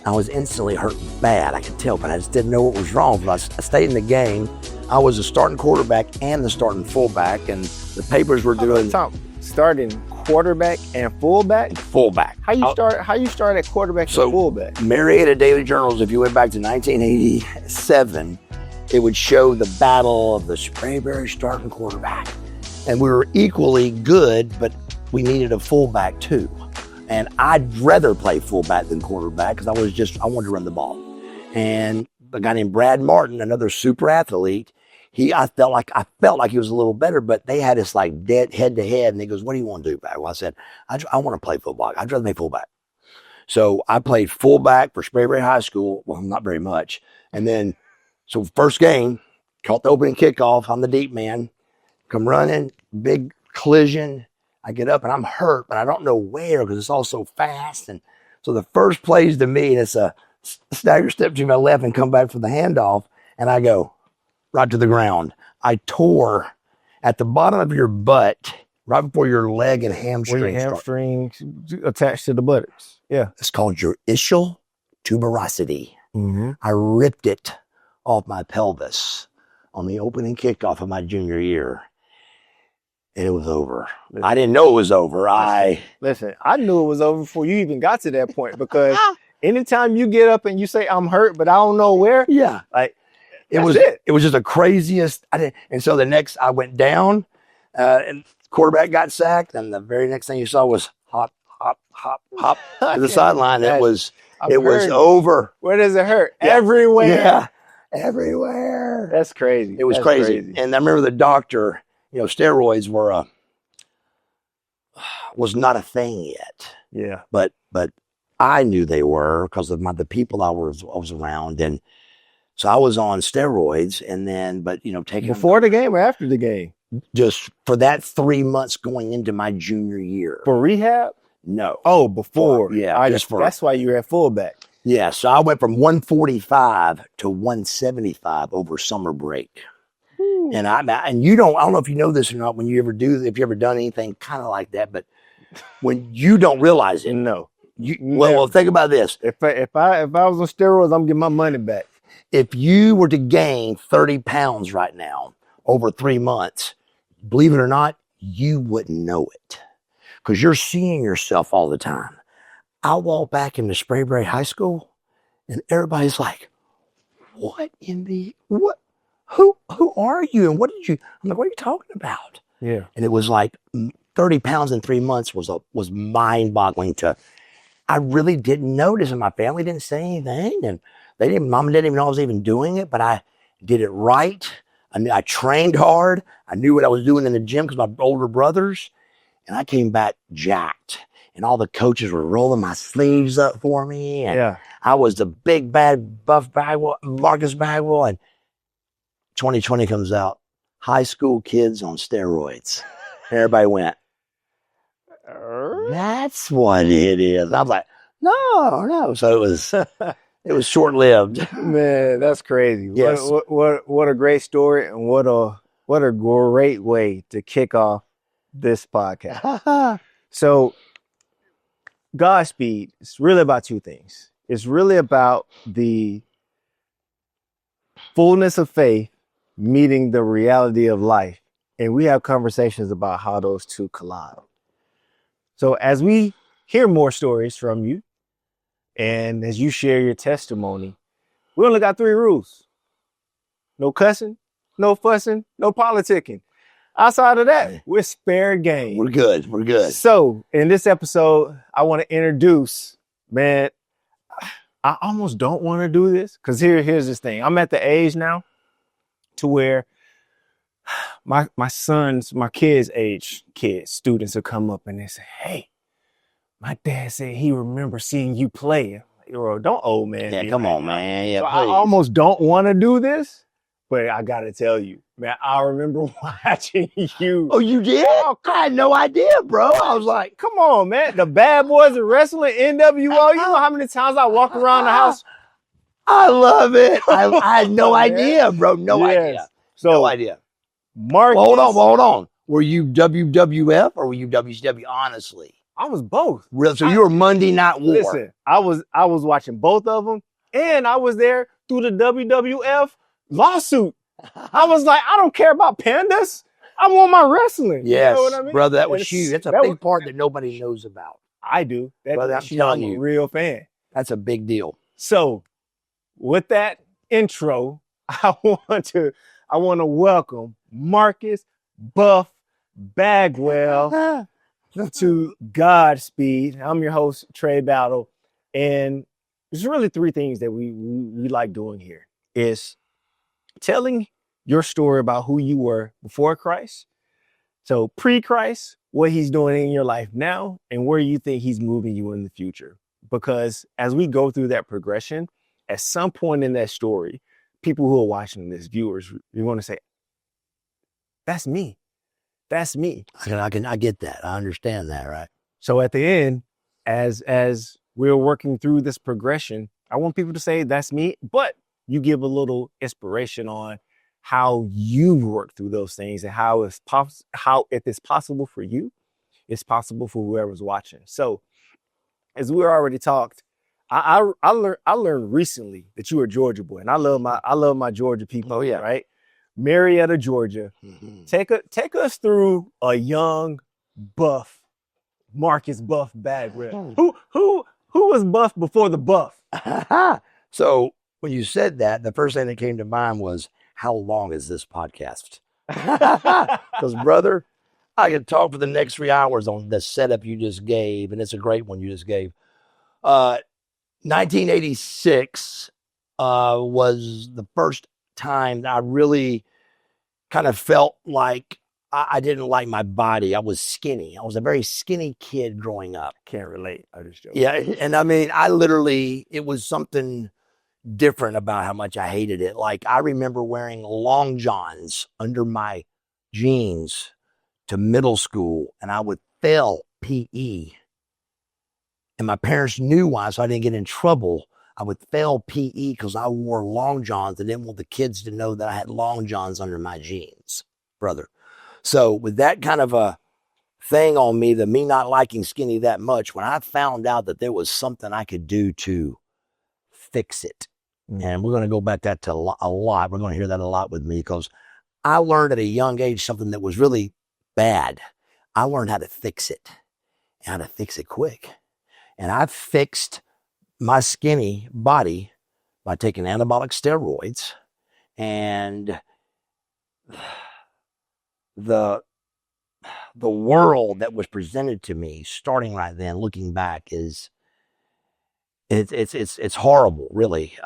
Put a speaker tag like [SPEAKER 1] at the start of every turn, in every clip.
[SPEAKER 1] I was instantly hurt bad. I could tell, but I just didn't know what was wrong. But I stayed in the game. I was a starting quarterback and the starting fullback, and the papers were doing
[SPEAKER 2] starting quarterback and fullback.
[SPEAKER 1] Fullback.
[SPEAKER 2] How you start at quarterback and fullback?
[SPEAKER 1] Marietta Daily Journals. If you went back to 1987, it would show the battle of the Sprayberry starting quarterback, and we were equally good, but we needed a fullback too. And I'd rather play fullback than quarterback because I wanted to run the ball. And a guy named Brad Martin, another super athlete, I felt like he was a little better, but they had us like dead head to head. And he goes, "What do you want to do, Bagwell?" I said, I want to play fullback. I'd rather play fullback. So I played fullback for Sprayberry High School. Well, not very much. And then, so first game, caught the opening kickoff. I'm the deep man. Come running, big collision. I get up and I'm hurt, but I don't know where because it's all so fast. And so the first plays to me, and it's a stagger step to my left and come back for the handoff. And I go right to the ground. I tore at the bottom of your butt, right before your leg and hamstring.
[SPEAKER 2] Where your hamstrings attached to the buttocks. Yeah.
[SPEAKER 1] It's called your ischial tuberosity. Mm-hmm. I ripped it off my pelvis on the opening kickoff of my junior year. And it was over. I didn't know it was over.
[SPEAKER 2] Listen, I knew it was over before you even got to that point, because anytime you get up and you say, "I'm hurt, but I don't know where."
[SPEAKER 1] Yeah.
[SPEAKER 2] Like,
[SPEAKER 1] it was just the craziest. And so the next I went down, and quarterback got sacked. And the very next thing you saw was hop, hop, hop, hop to the sideline. It was over.
[SPEAKER 2] Where does it hurt?
[SPEAKER 1] Yeah.
[SPEAKER 2] Everywhere.
[SPEAKER 1] Yeah. Everywhere.
[SPEAKER 2] That's crazy.
[SPEAKER 1] It was crazy. And I remember the doctor, steroids was not a thing yet.
[SPEAKER 2] Yeah.
[SPEAKER 1] But I knew they were because of the people I was around. And so I was on steroids, and then, taking
[SPEAKER 2] before the game or after the game?
[SPEAKER 1] Just for that 3 months going into my junior year.
[SPEAKER 2] For rehab?
[SPEAKER 1] No.
[SPEAKER 2] Oh, before.
[SPEAKER 1] Yeah.
[SPEAKER 2] That's why you were at fullback.
[SPEAKER 1] Yeah. So I went from 145 to 175 over summer break. And I don't know if you know this or not, if you ever done anything kind of like that, but when you don't realize it.
[SPEAKER 2] No.
[SPEAKER 1] Well, think about this.
[SPEAKER 2] If I was on steroids, I'm getting my money back.
[SPEAKER 1] If you were to gain 30 pounds right now over 3 months, believe it or not, you wouldn't know it because you're seeing yourself all the time. I walk back into Sprayberry High School and everybody's like, what? Who are you? And I'm like, what are you talking about?
[SPEAKER 2] Yeah.
[SPEAKER 1] And it was like 30 pounds in 3 months was mind boggling I really didn't notice, and my family didn't say anything, and mom and dad didn't even know I was even doing it, but I did it right. I trained hard. I knew what I was doing in the gym because my older brothers, and I came back jacked, and all the coaches were rolling my sleeves up for me. And I was the big bad Buff Bagwell, Marcus Bagwell, and 2020 comes out, high school kids on steroids. Everybody went, "That's what it is." I was like, no. So it was short-lived.
[SPEAKER 2] Man, that's crazy.
[SPEAKER 1] Yes.
[SPEAKER 2] What a great story, and what a great way to kick off this podcast. So Godspeed is really about two things. It's really about the fullness of faith meeting the reality of life. And we have conversations about how those two collide. So as we hear more stories from you, and as you share your testimony, we only got 3 rules. No cussing, no fussing, no politicking. Outside of that, we're fair game.
[SPEAKER 1] We're good.
[SPEAKER 2] So in this episode, I want to introduce, man, I almost don't want to do this because here's this thing. I'm at the age now to where my kids' age students will come up and they say, "Hey, my dad said he remembers seeing you play." Like, don't old man.
[SPEAKER 1] Yeah, come on, man. Yeah,
[SPEAKER 2] so I almost don't want to do this, but I got to tell you, man, I remember watching you.
[SPEAKER 1] Oh, you did?
[SPEAKER 2] Oh,
[SPEAKER 1] I had no idea, bro. I was like,
[SPEAKER 2] come on, man. The Bad Boys of Wrestling, NWO. You know how many times I walk around the house?
[SPEAKER 1] I love it. I had no idea, bro. No idea.
[SPEAKER 2] So,
[SPEAKER 1] no idea.
[SPEAKER 2] Marcus.
[SPEAKER 1] Well, hold on. Were you WWF or were you WCW, honestly?
[SPEAKER 2] I was both.
[SPEAKER 1] So you were Monday Night War.
[SPEAKER 2] Listen, I was watching both of them, and I was there through the WWF lawsuit. I was like, I don't care about pandas. I want my wrestling.
[SPEAKER 1] Yes,
[SPEAKER 2] you know what I mean?
[SPEAKER 1] brother, that was huge. That's a big part that nobody knows about.
[SPEAKER 2] I do.
[SPEAKER 1] Brother, I'm telling you,
[SPEAKER 2] I'm a real fan.
[SPEAKER 1] That's a big deal.
[SPEAKER 2] So, with that intro, I want to welcome Marcus Buff Bagwell to Godspeed. I'm your host, Trey Battle, and there's really three things that we like doing here. Is telling your story about who you were before Christ, so pre-Christ, what he's doing in your life now, and where you think he's moving you in the future. Because as we go through that progression, at some point in that story, people who are watching this, viewers, you want to say, that's me. That's me.
[SPEAKER 1] I get that. I understand that, right?
[SPEAKER 2] So at the end, as we're working through this progression, I want people to say, that's me, but you give a little inspiration on how you work through those things and how if it's possible for you, it's possible for whoever's watching. So as we already talked, I learned recently that you were a Georgia boy, and I love my Georgia people.
[SPEAKER 1] Oh yeah,
[SPEAKER 2] right? Marietta, Georgia. Mm-hmm. Take us through a young Buff, Marcus Buff Bagwell. Who was Buff before the Buff?
[SPEAKER 1] So when you said that, the first thing that came to mind was, how long is this podcast? Because brother, I could talk for the next 3 hours on the setup you just gave, and it's a great one you just gave. 1986 was the first time that I really kind of felt like I didn't like my body. I was skinny. I was a very skinny kid growing up.
[SPEAKER 2] Can't relate. I just joke.
[SPEAKER 1] Yeah, and I mean, it was something different about how much I hated it. Like, I remember wearing long johns under my jeans to middle school, and I would fail PE. And my parents knew why, so I didn't get in trouble. I would fail PE because I wore long johns and didn't want the kids to know that I had long johns under my jeans, brother. So with that kind of a thing on me, me not liking skinny that much, when I found out that there was something I could do to fix it, and we're going to go back that to a lot. We're going to hear that a lot with me, because I learned at a young age something that was really bad. I learned how to fix it, and how to fix it quick. And I fixed my skinny body by taking anabolic steroids, and the world that was presented to me starting right then, looking back, is it's horrible, really.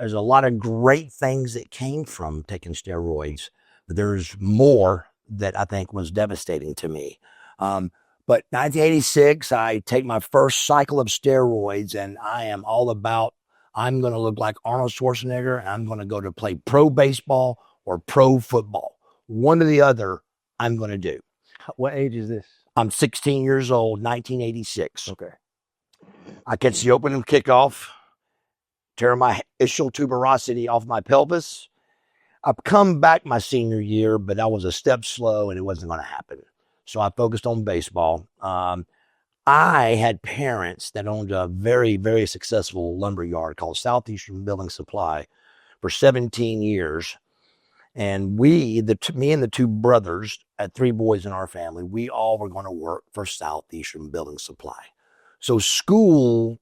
[SPEAKER 1] There's a lot of great things that came from taking steroids, but there's more that I think was devastating to me. But 1986, I take my first cycle of steroids, and I am all about, I'm going to look like Arnold Schwarzenegger, and I'm going to go to play pro baseball or pro football. One or the other, I'm going to do.
[SPEAKER 2] What age is this?
[SPEAKER 1] I'm 16 years old, 1986.
[SPEAKER 2] Okay.
[SPEAKER 1] I catch the opening kickoff, tear my ischial tuberosity off my pelvis. I've come back my senior year, but I was a step slow, and it wasn't going to happen. So I focused on baseball. I had parents that owned a very, very successful lumber yard called Southeastern Building Supply for 17 years. And me and the two brothers, had 3 boys in our family, we all were going to work for Southeastern Building Supply. So school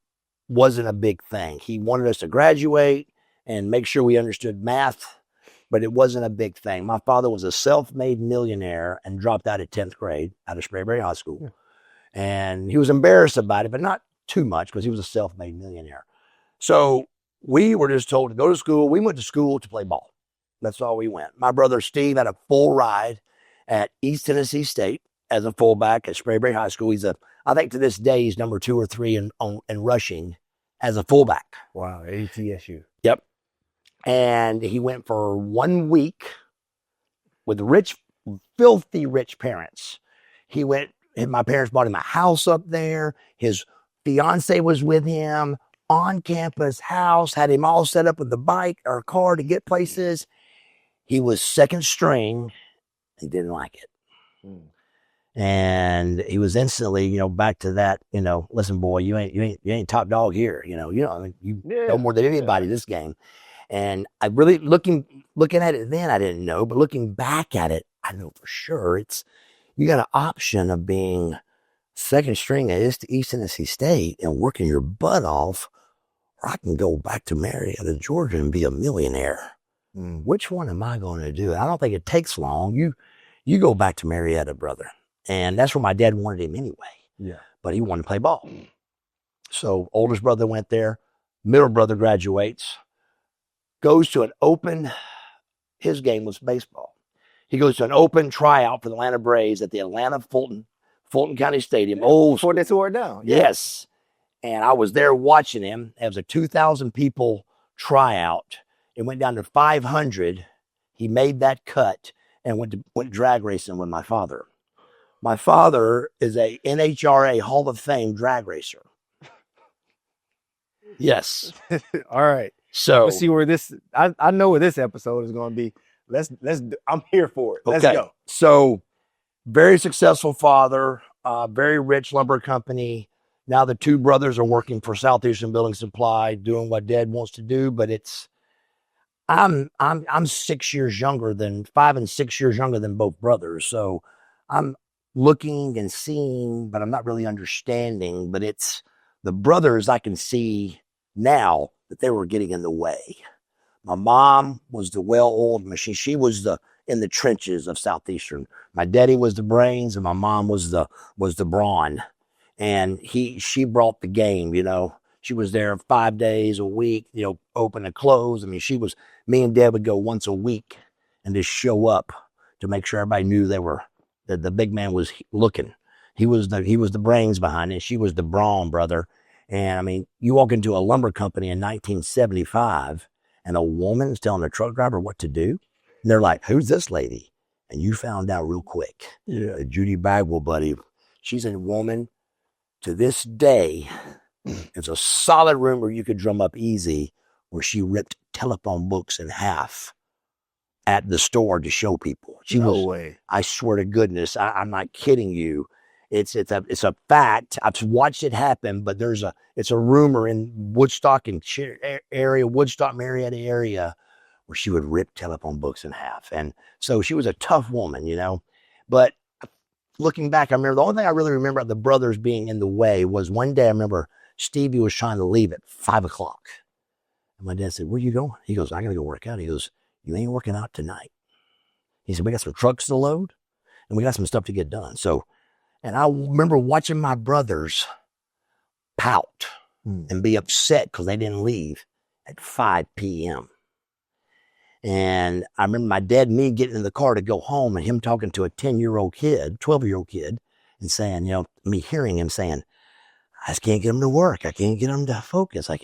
[SPEAKER 1] wasn't a big thing. He wanted us to graduate and make sure we understood math, but it wasn't a big thing. My father was a self-made millionaire and dropped out at 10th grade out of Sprayberry High School. Yeah. And he was embarrassed about it, but not too much, because he was a self-made millionaire. So we were just told to go to school. We went to school to play ball. That's all we went. My brother Steve had a full ride at East Tennessee State as a fullback at Sprayberry High School. I think to this day, he's number 2 or 3 in rushing as a fullback.
[SPEAKER 2] Wow, ATSU.
[SPEAKER 1] Yep. And he went for 1 week with filthy rich parents. He went, my parents bought him a house up there. His fiance was with him, on campus house, had him all set up with the bike or car to get places. He was second string. He didn't like it. And he was instantly, back to that, listen, boy, you ain't top dog here. I mean, you know more than anybody this game. And I really looking at it then, I didn't know, but looking back at it, I know for sure you got an option of being second string at East Tennessee State and working your butt off, or I can go back to Marietta, Georgia and be a millionaire. Which one am I going to do? I don't think it takes long. You go back to Marietta, brother. And that's where my dad wanted him anyway.
[SPEAKER 2] Yeah.
[SPEAKER 1] But he wanted to play ball. So oldest brother went there. Middle brother graduates. Goes to an open, his game was baseball. He goes to an open tryout for the Atlanta Braves at the Atlanta Fulton County Stadium.
[SPEAKER 2] Before they tore it down. Yeah.
[SPEAKER 1] Yes. And I was there watching him. It was a 2,000 people tryout. It went down to 500. He made that cut and went drag racing with my father. My father is a NHRA Hall of Fame drag racer. Yes.
[SPEAKER 2] All right.
[SPEAKER 1] So
[SPEAKER 2] let's see where this. I know where this episode is going to be. I'm here for it. Let's go.
[SPEAKER 1] So, very successful father, very rich lumber company. Now the two brothers are working for Southeastern Building Supply, doing what Dad wants to do. But I'm 6 years younger than 5 and 6 years younger than both brothers. So I'm looking and seeing, but I'm not really understanding. But it's the brothers I can see now that they were getting in the way. My mom was the well-oiled machine. She was in the trenches of Southeastern. My daddy was the brains, and my mom was the brawn. And she brought the game. She was there 5 days a week. Open and close. I mean, me and Dad would go once a week and just show up to make sure everybody knew that the big man was looking. He was the brains behind it. She was the brawn, brother. And I mean, you walk into a lumber company in 1975 and a woman's telling a truck driver what to do. And they're like, who's this lady? And you found out real quick.
[SPEAKER 2] Yeah.
[SPEAKER 1] Judy Bagwell, buddy. She's a woman to this day. It's a solid rumor you could drum up easy where she ripped telephone books in half at the store to show people.
[SPEAKER 2] No way.
[SPEAKER 1] I swear to goodness, I'm not kidding you. It's a fact. I've watched it happen, but it's a rumor in Woodstock Marietta area, where she would rip telephone books in half. And so she was a tough woman, But looking back, I remember the only thing I really remember about the brothers being in the way was one day I remember Stevie was trying to leave at 5:00. And my dad said, where are you going? He goes, I got to go work out. He goes, you ain't working out tonight. He said, we got some trucks to load and we got some stuff to get done. So, and I remember watching my brothers pout and be upset because they didn't leave at 5 p.m. And I remember my dad and me getting in the car to go home and him talking to a 10-year-old kid, 12-year-old kid, and saying, me hearing him saying, I just can't get them to work. I can't get them to focus. I'm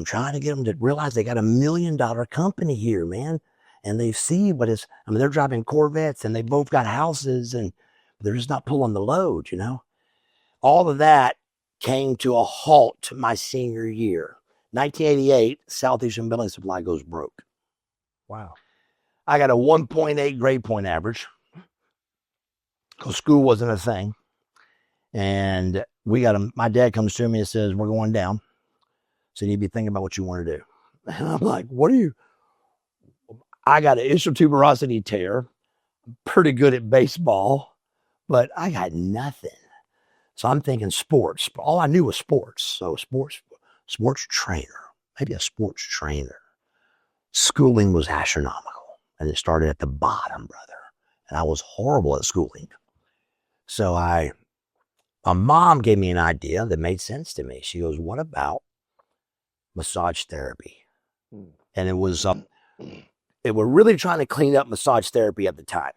[SPEAKER 1] trying to get them to realize they got $1 million company here, man. And they see they're driving Corvettes and they both got houses and they're just not pulling the load, All of that came to a halt my senior year. 1988, Southeastern Building Supply goes broke.
[SPEAKER 2] Wow.
[SPEAKER 1] I got a 1.8 grade point average because school wasn't a thing. And my dad comes to me and says, we're going down. So you need to be thinking about what you want to do. And I'm like, I got an ischial tuberosity tear. I'm pretty good at baseball, but I got nothing. So I'm thinking sports. All I knew was sports. So sports trainer, maybe a sports trainer. Schooling was astronomical and it started at the bottom, brother. And I was horrible at schooling. So my mom gave me an idea that made sense to me. She goes, what about massage therapy? And it was, they were really trying to clean up massage therapy at the time.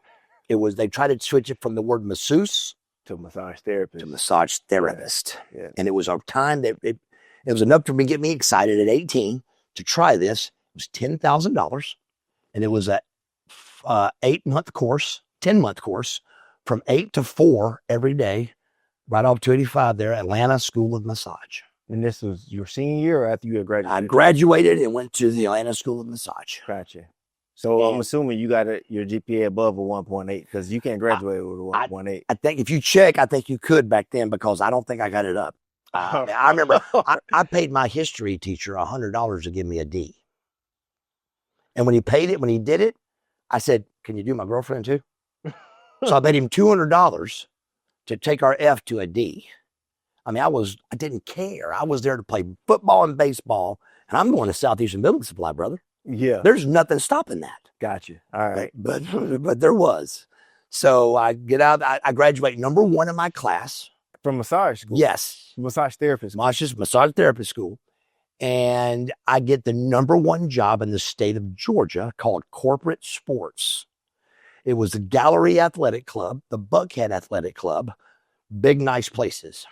[SPEAKER 1] They tried to switch it from the word masseuse
[SPEAKER 2] to massage therapist.
[SPEAKER 1] To massage therapist.
[SPEAKER 2] Yeah.
[SPEAKER 1] And it was a time that it was enough to get me excited at 18 to try this. It was $10,000. And it was a 10-month course from 8 to 4 every day, right off 285 there, Atlanta School of Massage.
[SPEAKER 2] And this was your senior year or after you had graduated?
[SPEAKER 1] I graduated and went to the Atlanta School of Massage.
[SPEAKER 2] Gotcha. So I'm assuming you got your GPA above a 1.8 because you can't graduate with a 1.8.
[SPEAKER 1] I think if you check, I think you could back then because I don't think I got it up. I remember I paid my history teacher $100 to give me a D. And when he did it, I said, "Can you do my girlfriend too?" So I paid him $200 to take our F to a D. I mean, I didn't care. I was there to play football and baseball, and I'm going to Southeastern Building Supply, brother.
[SPEAKER 2] Yeah.
[SPEAKER 1] There's nothing stopping that.
[SPEAKER 2] Gotcha. All right.
[SPEAKER 1] But there was. So I get out, I graduate number 1 in my class.
[SPEAKER 2] From massage school?
[SPEAKER 1] Yes.
[SPEAKER 2] Massage therapist.
[SPEAKER 1] Massage therapist school. And I get the number 1 job in the state of Georgia called corporate sports. It was the Gallery Athletic Club, the Buckhead Athletic Club, big, nice places.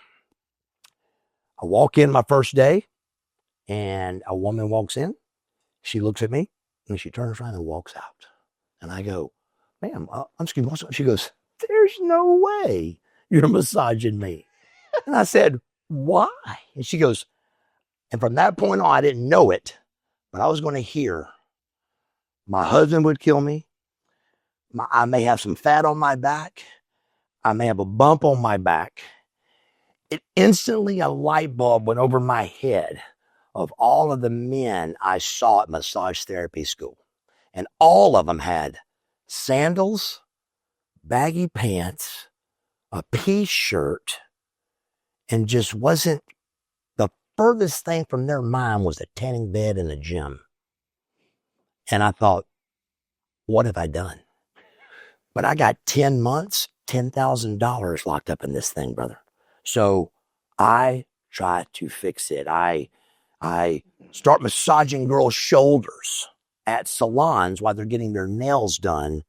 [SPEAKER 1] I walk in my first day and a woman walks in. She looks at me and she turns around and walks out. And I go, "Ma'am, excuse me." She goes, "There's no way you're massaging me." And I said, "Why?" And she goes, and from that point on, I didn't know it, but I was going to hear my husband would kill me. I may have some fat on my back. I may have a bump on my back. It instantly, a light bulb went over my head of all of the men I saw at massage therapy school. And all of them had sandals, baggy pants, a pea shirt, and just wasn't, the furthest thing from their mind was a tanning bed and a gym. And I thought, what have I done? But I got 10 months, $10,000 locked up in this thing, brother. So I try to fix it. I start massaging girls' shoulders at salons while they're getting their nails done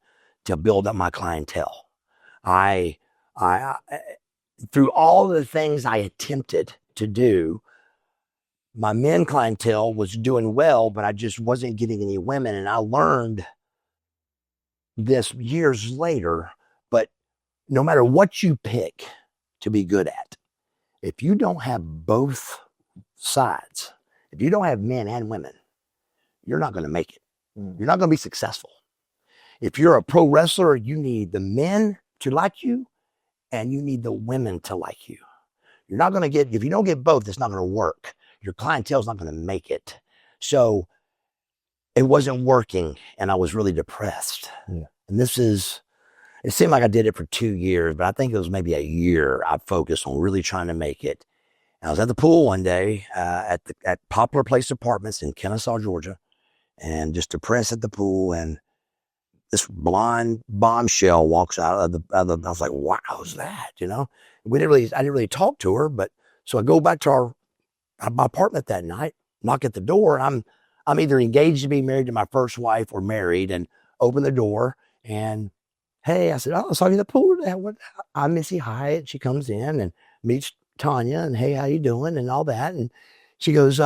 [SPEAKER 1] to build up my clientele. I through all the things I attempted to do, my men clientele was doing well, but I just wasn't getting any women. And I learned this years later, but no matter what you pick to be good at, if you don't have both sides, if you don't have men and women, you're not going to make it. You're not going to be successful. If you're a pro wrestler, you need the men to like you and you need the women to like you. You're not going to get, if you don't get both, it's not going to work. Your clientele's not going to make it. So it wasn't working and I was really depressed. Yeah. And it seemed like I did it for 2 years, but I think it was maybe a year I focused on really trying to make it. And I was at the pool one day at Poplar Place Apartments in Kennesaw, Georgia, and just depressed at the pool. And this blonde bombshell walks out of the I was like, wow, who's that? You know, I didn't really talk to her, but so I go back to my apartment that night, knock at the door, and I'm either engaged to be married to my first wife or married, and open the door and, "Hey," I said, "Oh, I saw you in the pool today. I'm Missy Hyatt." She comes in and meets Tanya and, "Hey, how you doing?" and all that. And she goes,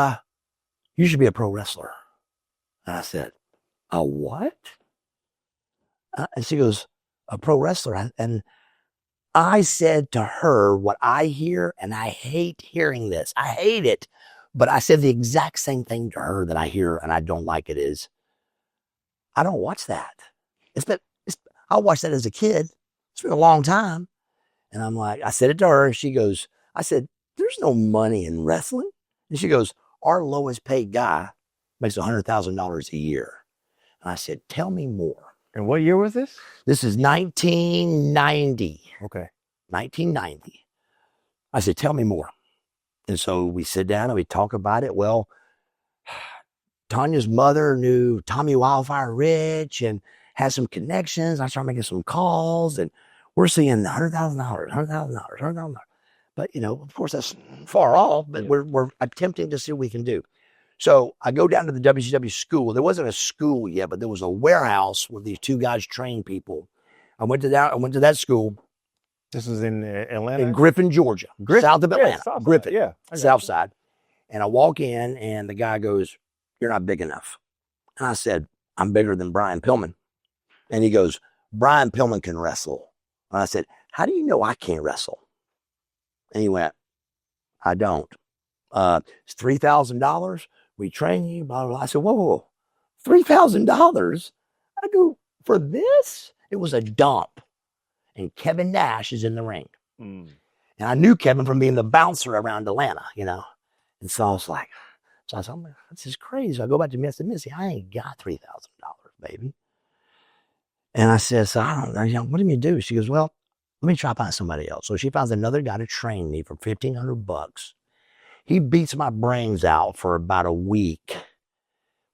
[SPEAKER 1] "You should be a pro wrestler." And I said, "A what?" And she goes, "A pro wrestler." And I said to her what I hear, and I hate hearing this. I hate it. But I said the exact same thing to her that I hear and I don't like it is, I don't watch that. I watched that as a kid. It's been a long time. And I'm like, I said it to her. And she goes, I said, "There's no money in wrestling." And she goes, "Our lowest paid guy makes $100,000 a year." And I said, "Tell me more."
[SPEAKER 2] And what year was this?
[SPEAKER 1] This is 1990.
[SPEAKER 2] Okay.
[SPEAKER 1] 1990. I said, "Tell me more." And so we sit down and we talk about it. Well, Tanya's mother knew Tommy Wildfire Rich and had some connections. I started making some calls and we're seeing $100,000. But, you know, of course that's far off, but we're attempting to see what we can do. So I go down to the WCW school. There wasn't a school yet, but there was a warehouse where these 2 guys trained people. I went to that school.
[SPEAKER 2] This was in Atlanta?
[SPEAKER 1] In Griffin, Georgia. South of Atlanta.
[SPEAKER 2] Yeah,
[SPEAKER 1] Griffin.
[SPEAKER 2] Yeah.
[SPEAKER 1] South side. And I walk in and the guy goes, "You're not big enough." And I said, "I'm bigger than Brian Pillman." And he goes, "Brian Pillman can wrestle." And I said, "How do you know I can't wrestle?" And he went, "I don't. It's $3,000. We train you, blah, blah, blah." I said, whoa. $3,000? I go, for this? It was a dump. And Kevin Nash is in the ring. And I knew Kevin from being the bouncer around Atlanta, you know. And so I was like, this is crazy. So I go back to Missy. I ain't got $3,000, baby. And I said, so I don't know, what do you do? She goes, well, let me try to find somebody else. So she finds another guy to train me for $1,500. He beats my brains out for about a week.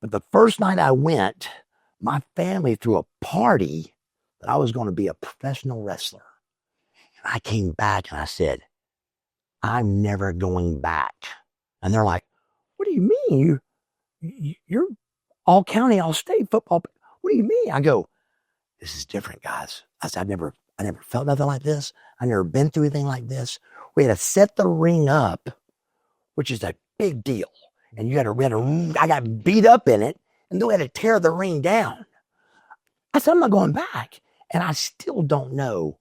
[SPEAKER 1] But the first night I went, my family threw a party that I was going to be a professional wrestler. And I came back and I said, I'm never going back. And they're like, what do you mean? You're all county, all state football. What do you mean? I go, this is different, guys. I said, I never felt nothing like this. I never been through anything like this. We had to set the ring up, which is a big deal. And I got beat up in it, and then we had to tear the ring down. I said, I'm not going back. And I still don't know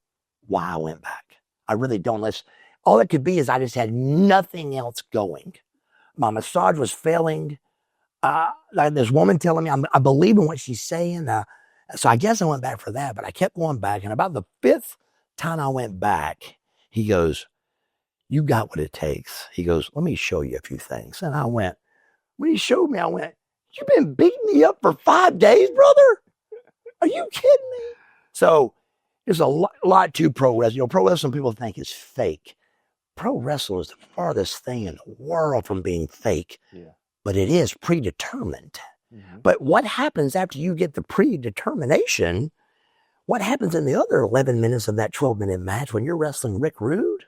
[SPEAKER 1] why I went back. I really don't. All it could be is I just had nothing else going. My massage was failing. Like this woman telling me, I believe in what she's saying. So I guess I went back for that, but I kept going back. And about the 5th time I went back, he goes, you got what it takes. He goes, let me show you a few things. And I went, when he showed me, I went, you've been beating me up for 5 days, brother? Are you kidding me? So there's a lot to pro wrestling. You know, pro wrestling people think is fake. Pro wrestling is the farthest thing in the world from being fake, but it is predetermined. But what happens after you get the predetermination? What happens in the other 11 minutes of that 12-minute match when you're wrestling Rick Rude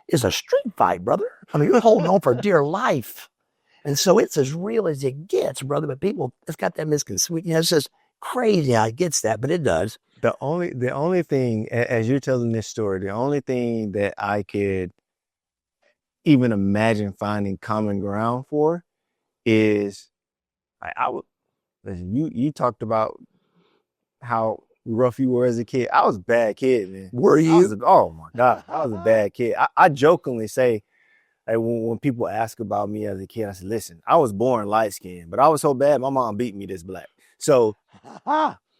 [SPEAKER 1] is a street fight, brother. I mean, you're holding on for dear life. And so it's as real as it gets, brother. But people, it's got that misconception. You know, it's just crazy how it gets that, but it does.
[SPEAKER 2] The only thing, as you're telling this story, the only thing that I could even imagine finding common ground for is listen, you talked about how rough you were as a kid. I was a bad kid, man.
[SPEAKER 1] Were you?
[SPEAKER 2] Oh my God, I was a bad kid. I jokingly say, like, when people ask about me as a kid, I said, listen, I was born light skinned, but I was so bad, my mom beat me this black. So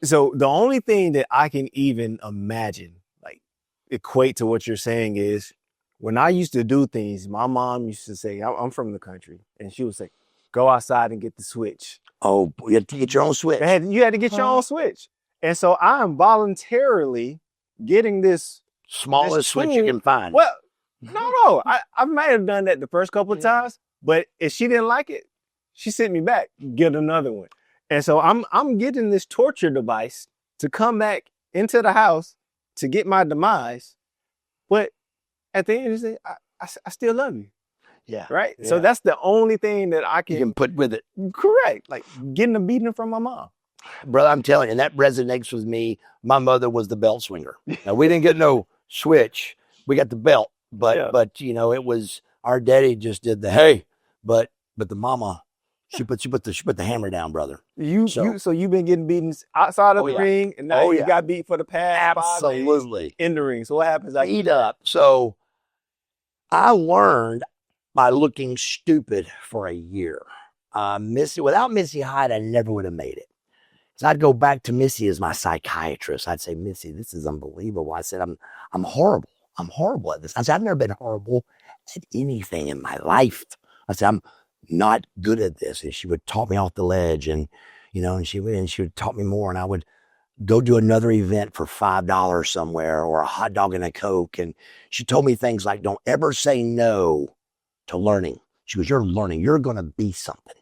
[SPEAKER 2] the only thing that I can even imagine, like, equate to what you're saying is, when I used to do things, my mom used to say, I'm from the country, and she would say, go outside and get the switch.
[SPEAKER 1] Oh, you had to get your own switch.
[SPEAKER 2] You had to get your own switch. And so I am voluntarily getting this
[SPEAKER 1] smallest switch you can find.
[SPEAKER 2] Well, no. I might have done that the first couple of times, but if she didn't like it, she sent me back, get another one. And so I'm getting this torture device to come back into the house to get my demise. But at the end of the day, I still love you.
[SPEAKER 1] Yeah.
[SPEAKER 2] Right?
[SPEAKER 1] Yeah.
[SPEAKER 2] So that's the only thing that I
[SPEAKER 1] you can put with it.
[SPEAKER 2] Correct. Like getting a beating from my mom.
[SPEAKER 1] Brother, I'm telling you, and that resonates with me. My mother was the belt swinger. Now, we didn't get no switch. We got the belt. But you know, it was our daddy just did the hey, but the mama, she put the hammer down, brother.
[SPEAKER 2] So you've been getting beaten outside of the ring, and now you got beat for the past 5 days in the ring. So what happens?
[SPEAKER 1] Beat up. So I learned by looking stupid for a year. Without Missy Hyde, I never would have made it. So I'd go back to Missy as my psychiatrist. I'd say, Missy, this is unbelievable. I said, I'm horrible. I'm horrible at this. I said, I've never been horrible at anything in my life. I said, I'm not good at this. And she would talk me off the ledge, and you know, and she would talk me more, and I would go do another event for $5 somewhere, or a hot dog and a Coke. And she told me things like, don't ever say no to learning. She goes, you're learning. You're going to be something.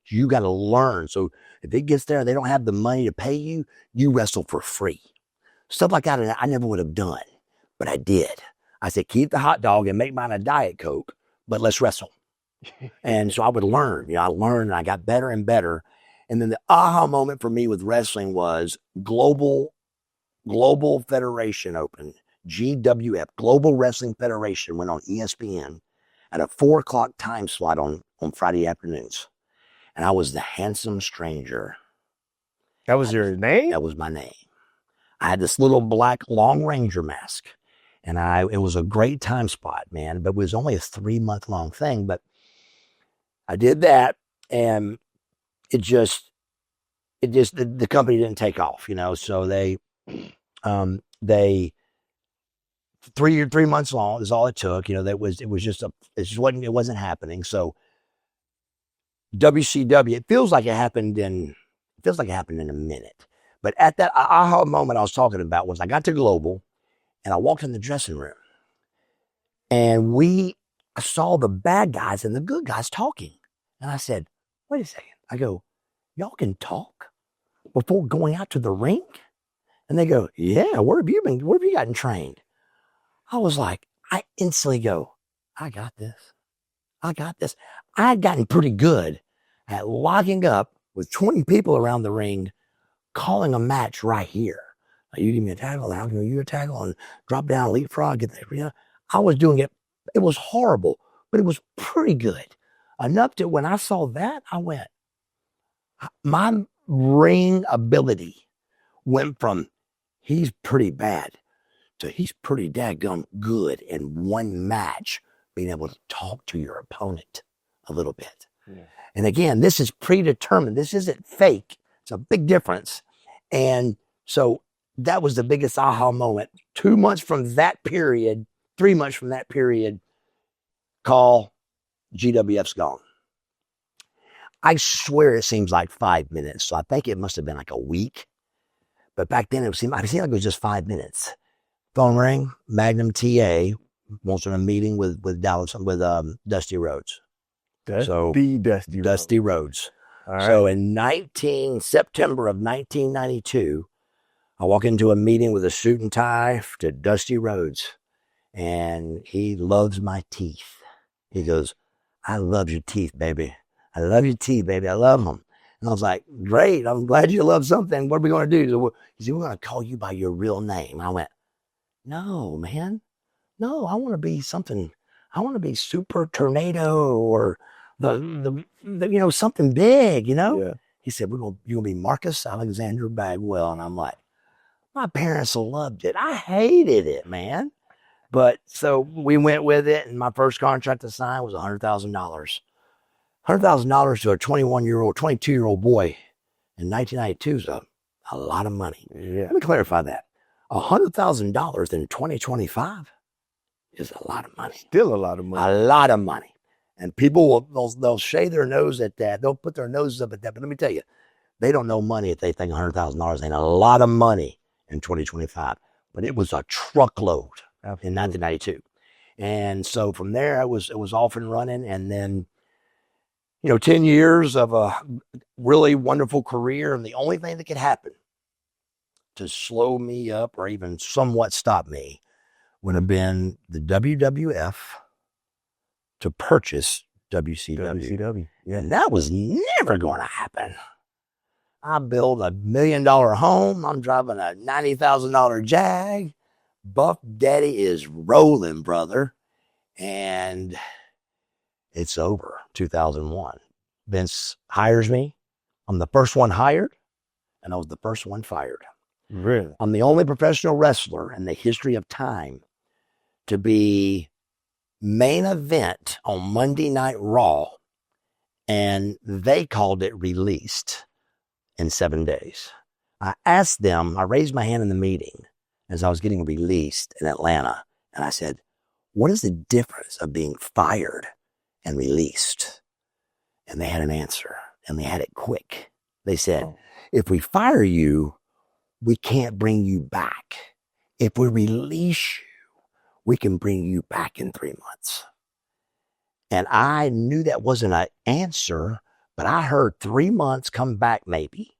[SPEAKER 1] You got to learn. So if it gets there, they don't have the money to pay you, you wrestle for free. Stuff like that I never would have done, but I did. I said, keep the hot dog and make mine a Diet Coke, but let's wrestle. And so I would learn. You know, I learned, and I got better and better. And then the aha moment for me with wrestling was Global Federation Open, GWF, Global Wrestling Federation, went on ESPN at a 4:00 time slot on Friday afternoons. And I was the handsome stranger.
[SPEAKER 2] That was your name?
[SPEAKER 1] That was my name. I had this little black Long Ranger mask, and it was a great time spot, man, but it was only a 3-month long thing. But I did that, and it just, it just, the company didn't take off, so they 3 months long is all it took. It wasn't happening. So WCW, it feels like it happened in a minute. But at that aha moment I was talking about was I got to Global and I walked in the dressing room and I saw the bad guys and the good guys talking. And I said, wait a second. I go, y'all can talk before going out to the ring? And they go, yeah, where have you been? Where have you gotten trained? I was like, I instantly go, I got this. I had gotten pretty good at locking up with 20 people around the ring, calling a match right here. You give me a tackle, I'll give you a tackle, and drop down, leapfrog, get there. I was doing it. It was horrible, but it was pretty good. Enough that when I saw that, I went, my ring ability went from he's pretty bad to he's pretty daggum good in one match, being able to talk to your opponent a little bit. Yeah. And again, this is predetermined. This isn't fake. It's a big difference. And so that was the biggest aha moment. 2 months from that period, 3 months from that period, call, GWF's gone. I swear it seems like 5 minutes. So I think it must have been like a week. But back then it seemed like it was just 5 minutes. Phone ring, Magnum TA wants a meeting with Dusty Rhodes. Dusty Rhodes. All right. So in September of 1992, I walk into a meeting with a suit and tie to Dusty Rhodes, and he loves my teeth. He goes, I love your teeth, baby. I love your teeth, baby. I love them. And I was like, great. I'm glad you love something. What are we going to do? He said, we're going to call you by your real name. I went, no, man. No, I want to be something. I want to be Super Tornado or the something big, Yeah. He said, you're going to be Marcus Alexander Bagwell. And I'm like, my parents loved it. I hated it, man. But so we went with it. And my first contract to sign was $100,000. $100,000 to a 22-year-old boy in 1992 is a lot of money. Yeah. Let me clarify that. $100,000 in 2025 is a lot of money.
[SPEAKER 2] Still a lot of money.
[SPEAKER 1] A lot of money. And people they'll shave their nose at that. They'll put their noses up at that. But let me tell you, they don't know money if they think $100,000 ain't a lot of money in 2025. But it was a truckload in 1992. And so from there, it was off and running. And then 10 years of a really wonderful career. And the only thing that could happen to slow me up or even somewhat stop me would have been the WWF to purchase WCW. Yeah. And that was never going to happen. I built $1 million home. I'm driving a $90,000 Jag. Buff Daddy is rolling, brother. And it's over. 2001. Vince hires me. I'm the first one hired, and I was the first one fired.
[SPEAKER 2] Really?
[SPEAKER 1] I'm the only professional wrestler in the history of time to be main event on Monday Night Raw, and they called it released in 7 days. I raised my hand in the meeting as I was getting released in Atlanta, and I said, what is the difference of being fired and released? And they had an answer, and they had it quick. They said, if we fire you, we can't bring you back. If we release you, we can bring you back in 3 months. And I knew that wasn't an answer, but I heard 3 months, come back maybe.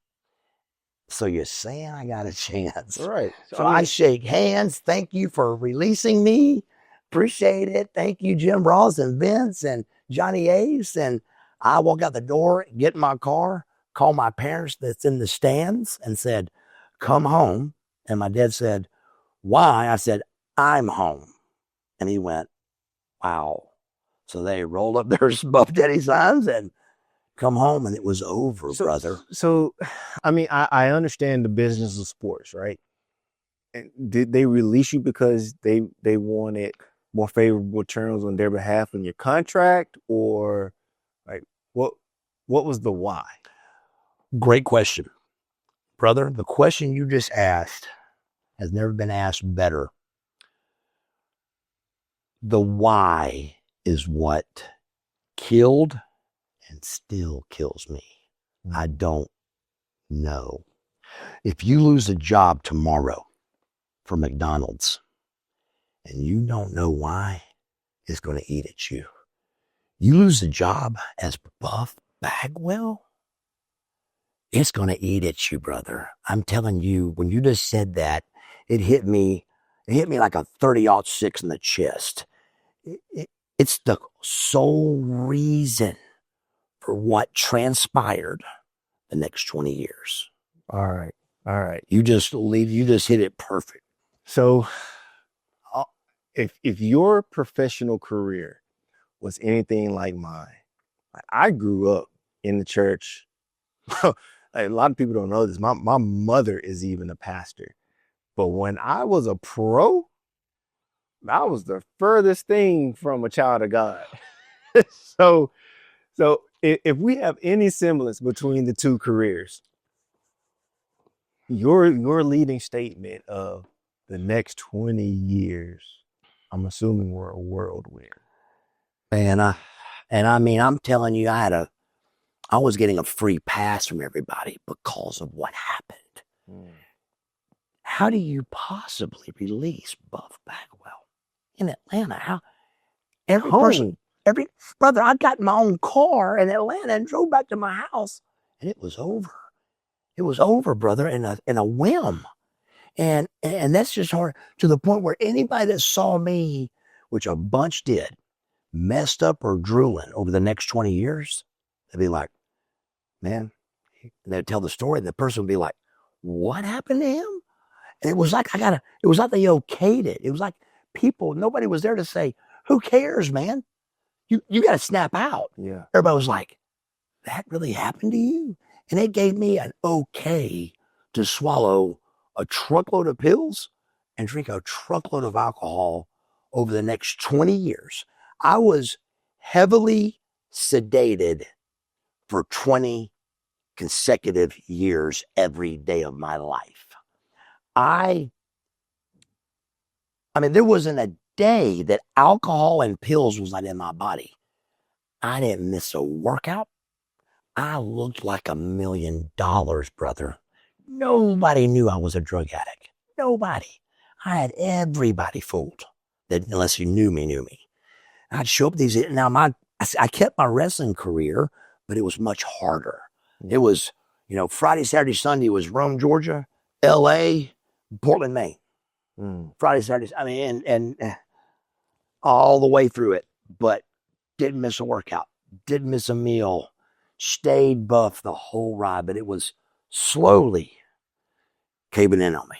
[SPEAKER 1] So you're saying I got a chance.
[SPEAKER 2] Right.
[SPEAKER 1] So I shake hands. Thank you for releasing me. Appreciate it. Thank you, Jim Ross and Vince and Johnny Ace. And I walk out the door, get in my car, call my parents that's in the stands and said, come home. And my dad said, why? I said, I'm home. And he went, wow. So they rolled up their Buff Daddy signs and come home, and it was over, brother.
[SPEAKER 2] So, I mean, I understand the business of sports, right? And did they release you because they wanted more favorable terms on their behalf in your contract, or like what was the why?
[SPEAKER 1] Great question. Brother, the question you just asked has never been asked better. The why is what killed and still kills me. I don't know. If you lose a job tomorrow for McDonald's and you don't know why, it's going to eat at you. You lose a job as Buff Bagwell, it's going to eat at you, brother. I'm telling you, when you just said that, it hit me like a 30-06 in the chest. It's the sole reason for what transpired the next 20 years.
[SPEAKER 2] All right.
[SPEAKER 1] You just hit it perfect.
[SPEAKER 2] So if your professional career was anything like mine, I grew up in the church. A lot of people don't know this. My mother is even a pastor. But when I was a pro, I was the furthest thing from a child of God. So if we have any semblance between the two careers, your leading statement of the next 20 years, I'm assuming we're a whirlwind.
[SPEAKER 1] And I mean, I'm telling you, I was getting a free pass from everybody because of what happened. How do you possibly release Buff Bagwell in Atlanta? How brother, I got my own car in Atlanta and drove back to my house, and it was over. It was over, brother, in a whim. And that's just hard, to the point where anybody that saw me, which a bunch did, messed up or drooling over the next 20 years, they'd be like, man, and they'd tell the story, and the person would be like, what happened to him? And it was like they okayed it. It was like nobody was there to say, who cares, man? You got to snap out.
[SPEAKER 2] Yeah.
[SPEAKER 1] Everybody was like, that really happened to you? And it gave me an okay to swallow a truckload of pills and drink a truckload of alcohol over the next 20 years. I was heavily sedated for 20 consecutive years every day of my life. I mean, there wasn't a day that alcohol and pills was not in my body. I didn't miss a workout. I looked like $1 million, brother. Nobody knew I was a drug addict. Nobody. I had everybody fooled, that unless you knew me. I'd show up I kept my wrestling career, but it was much harder. It was, Friday, Saturday, Sunday was Rome, Georgia, LA, Portland, Maine. Friday, Saturday, and all the way through it, but didn't miss a workout, didn't miss a meal, stayed buff the whole ride, but it was slowly caving in on me.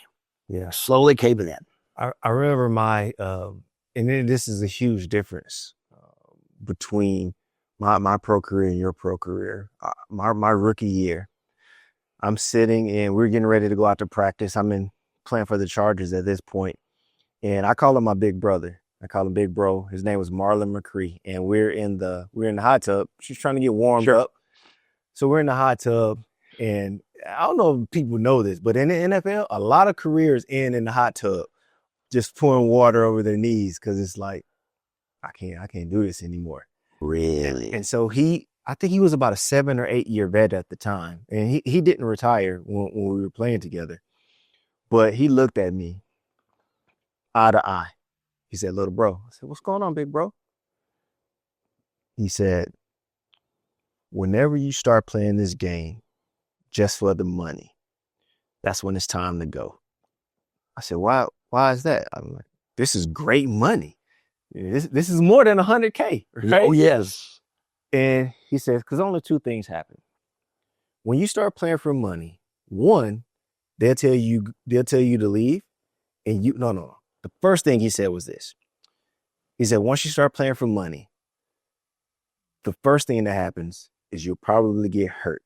[SPEAKER 2] Yeah.
[SPEAKER 1] Slowly caving in.
[SPEAKER 2] I remember and then this is a huge difference between my pro career and your pro career. My rookie year, I'm sitting and we're getting ready to go out to practice. I'm playing for the Chargers at this point, and I call him my big brother. I call him Big Bro. His name was Marlon McCree, and we're in the hot tub. She's trying to get warmed up. So we're in the hot tub, and I don't know if people know this, but in the NFL, a lot of careers end in the hot tub, just pouring water over their knees because it's like, I can't do this anymore.
[SPEAKER 1] Really?
[SPEAKER 2] And so I think he was about a 7 or 8 year vet at the time, and he didn't retire when we were playing together, but he looked at me eye to eye. He said, little bro. I said, what's going on, big bro? He said, whenever you start playing this game just for the money, that's when it's time to go. I said, why is that? I'm like, this is great money. This is more than 100K, right?
[SPEAKER 1] Oh, yes.
[SPEAKER 2] And he says, because only two things happen. When you start playing for money, one, they'll tell you to leave, and no. The first thing he said was this. He said, once you start playing for money, the first thing that happens is you'll probably get hurt.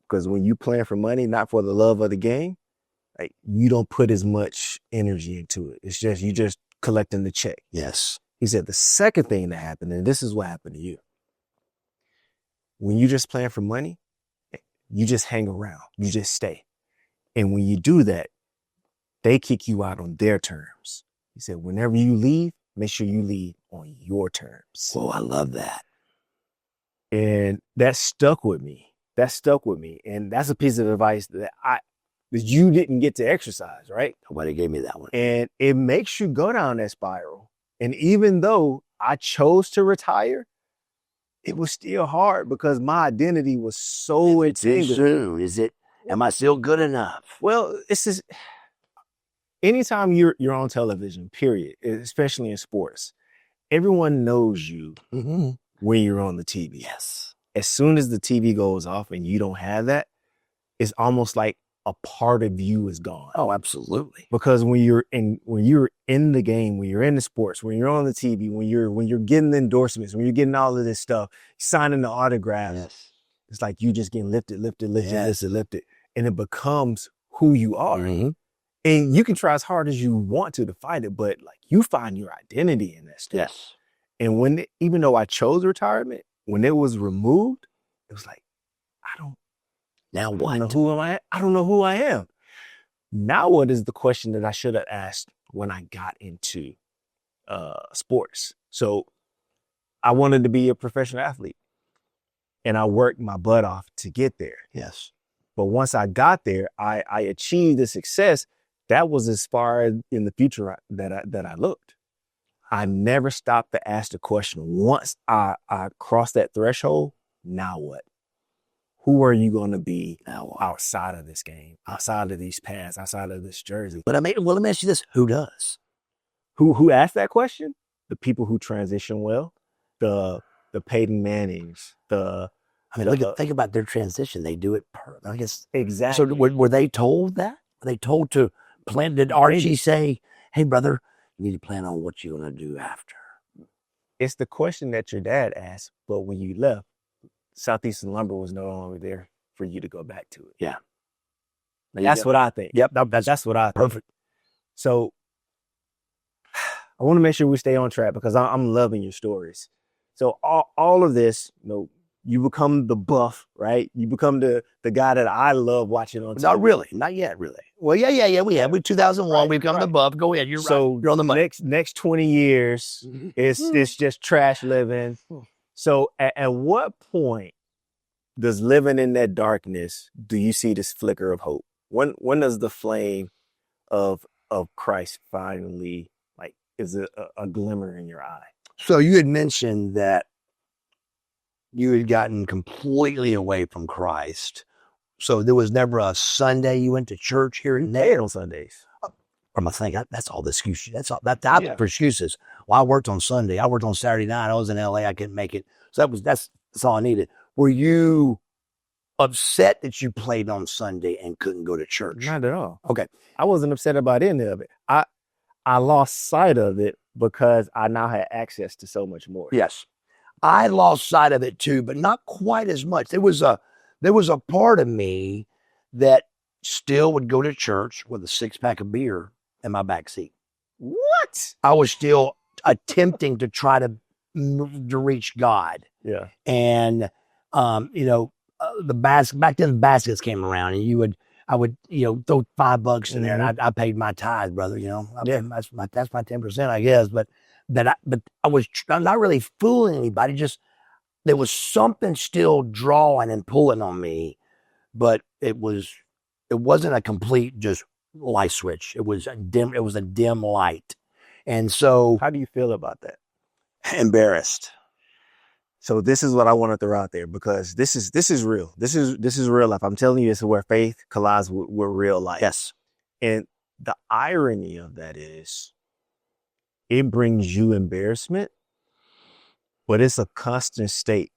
[SPEAKER 2] Because when you playing for money, not for the love of the game, like, you don't put as much energy into it. It's just, you just collecting the check.
[SPEAKER 1] Yes.
[SPEAKER 2] He said the second thing that happened, and this is what happened to you. When you just playing for money, you just hang around. You just stay. And when you do that, they kick you out on their terms. He said, whenever you leave, make sure you leave on your terms.
[SPEAKER 1] Oh, I love that.
[SPEAKER 2] And that stuck with me. And that's a piece of advice that you didn't get to exercise, right?
[SPEAKER 1] Nobody gave me that one.
[SPEAKER 2] And it makes you go down that spiral. And even though I chose to retire, it was still hard because my identity was so entangled.
[SPEAKER 1] Too soon. Am I still good enough?
[SPEAKER 2] Well, it's just, anytime you're on television, period, especially in sports, everyone knows you when you're on the TV.
[SPEAKER 1] Yes.
[SPEAKER 2] As soon as the TV goes off and you don't have that, it's almost like a part of you is gone.
[SPEAKER 1] Oh, absolutely.
[SPEAKER 2] Because when you're in the game, when you're in the sports, when you're on the TV, when you're getting the endorsements, when you're getting all of this stuff, signing the autographs,
[SPEAKER 1] yes.
[SPEAKER 2] It's like you just getting lifted,
[SPEAKER 1] Yes.
[SPEAKER 2] lifted, and it becomes who you are.
[SPEAKER 1] Mm-hmm.
[SPEAKER 2] And you can try as hard as you want to fight it, but like you find your identity in that stuff.
[SPEAKER 1] Yes.
[SPEAKER 2] And even though I chose retirement, when it was removed, it was like,
[SPEAKER 1] Now what?
[SPEAKER 2] I don't know who am I? I don't know who I am. Now what is the question that I should have asked when I got into sports? So I wanted to be a professional athlete and I worked my butt off to get there.
[SPEAKER 1] Yes.
[SPEAKER 2] But once I got there, I achieved the success that was as far in the future that I looked. I never stopped to ask the question. Once I crossed that threshold, now what? Who are you going to be outside of this game, outside of these pads, outside of this jersey?
[SPEAKER 1] But let me ask you this: who does?
[SPEAKER 2] Who asked that question? The people who transition well, the Peyton Mannings,
[SPEAKER 1] think about their transition. They do it I guess
[SPEAKER 2] exactly.
[SPEAKER 1] So were they told that? Were they told to plan? Did Archie say, "Hey, brother, you need to plan on what you're going to do after"?
[SPEAKER 2] It's the question that your dad asked, but when you left, Southeastern Lumber was no longer there for you to go back to it.
[SPEAKER 1] Yeah.
[SPEAKER 2] That's what I think.
[SPEAKER 1] Yep.
[SPEAKER 2] That's what I think.
[SPEAKER 1] Perfect.
[SPEAKER 2] So I want to make sure we stay on track because I'm loving your stories. So all of this, you become the buff, right? You become the guy that I love watching on TV.
[SPEAKER 1] Not really. Not yet, really. Well, yeah. We have. We 2001.
[SPEAKER 2] Right,
[SPEAKER 1] We've come the buff. Go ahead. You're
[SPEAKER 2] so
[SPEAKER 1] right. You're on the money.
[SPEAKER 2] Next 20 years, it's just trash living. So at what point does living in that darkness, do you see this flicker of hope? When does the flame of Christ finally, is it a glimmer in your eye?
[SPEAKER 1] So you had mentioned that you had gotten completely away from Christ. So there was never a Sunday you went to church here and there
[SPEAKER 2] on Sundays.
[SPEAKER 1] From a thing. That's all the excuses. That's all for excuses. Well, I worked on Sunday. I worked on Saturday night. I was in LA. I couldn't make it. So that's all I needed. Were you upset that you played on Sunday and couldn't go to church?
[SPEAKER 2] Not at all.
[SPEAKER 1] Okay.
[SPEAKER 2] I wasn't upset about any of it. I lost sight of it because I now had access to so much more.
[SPEAKER 1] Yes. I lost sight of it too, but not quite as much. There was a part of me that still would go to church with a 6-pack of beer in my backseat.
[SPEAKER 2] What?
[SPEAKER 1] I was still attempting to try to reach God.
[SPEAKER 2] Yeah.
[SPEAKER 1] And, the back then the baskets came around and I would throw $5 in there and I paid my tithe, brother, that's my 10%, I guess. But I was not really fooling anybody. Just, there was something still drawing and pulling on me, but it wasn't a complete just light switch. It was a dim light. And so,
[SPEAKER 2] how do you feel about that?
[SPEAKER 1] Embarrassed.
[SPEAKER 2] So this is what I want to throw out there because this is real. This is real life. I'm telling you, this is where faith collides with real life.
[SPEAKER 1] Yes.
[SPEAKER 2] And the irony of that is it brings you embarrassment, but it's a constant state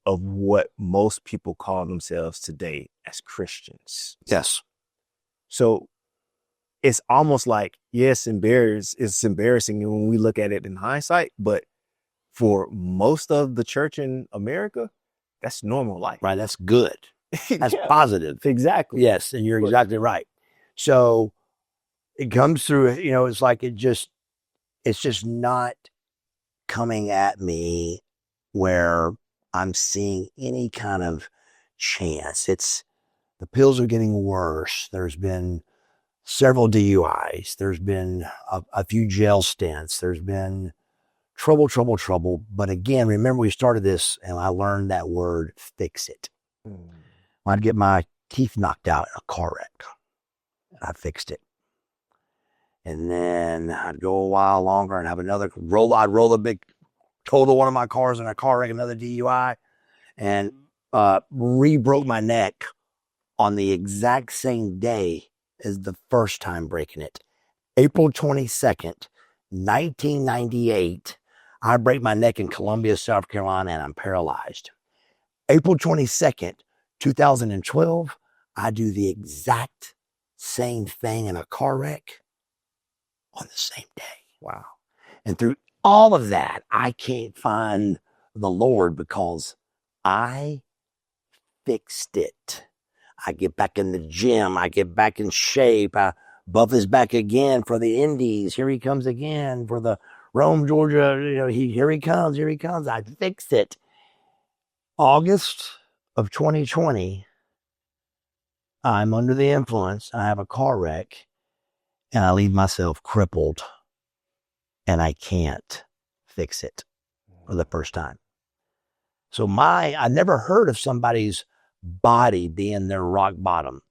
[SPEAKER 2] of what most people call themselves today as Christians.
[SPEAKER 1] Yes.
[SPEAKER 2] So it's almost like, yes, it's embarrassing when we look at it in hindsight, but for most of the church in America, that's normal life.
[SPEAKER 1] Right. That's good. That's positive.
[SPEAKER 2] Exactly.
[SPEAKER 1] Yes. And you're exactly right. So it comes through, it's like it's just not coming at me where I'm seeing any kind of chance. The pills are getting worse. There's been several DUIs. There's been a few jail stints. There's been trouble. But again, remember we started this and I learned that word, fix it. I'd get my teeth knocked out in a car wreck. I fixed it. And then I'd go a while longer and have another I'd roll a big total one of my cars in a car wreck, another DUI, and re-broke my neck on the exact same day as the first time breaking it. April 22nd, 1998, I break my neck in Columbia, South Carolina, and I'm paralyzed. April 22nd, 2012, I do the exact same thing in a car wreck on the same day.
[SPEAKER 2] Wow.
[SPEAKER 1] And through all of that, I can't find the Lord because I fixed it. I get back in the gym. I get back in shape. Buff is back again for the Indies. Here he comes again for the Rome, Georgia. Here he comes. I fixed it. August of 2020, I'm under the influence. I have a car wreck and I leave myself crippled and I can't fix it for the first time. So I never heard of somebody's body being their rock bottom,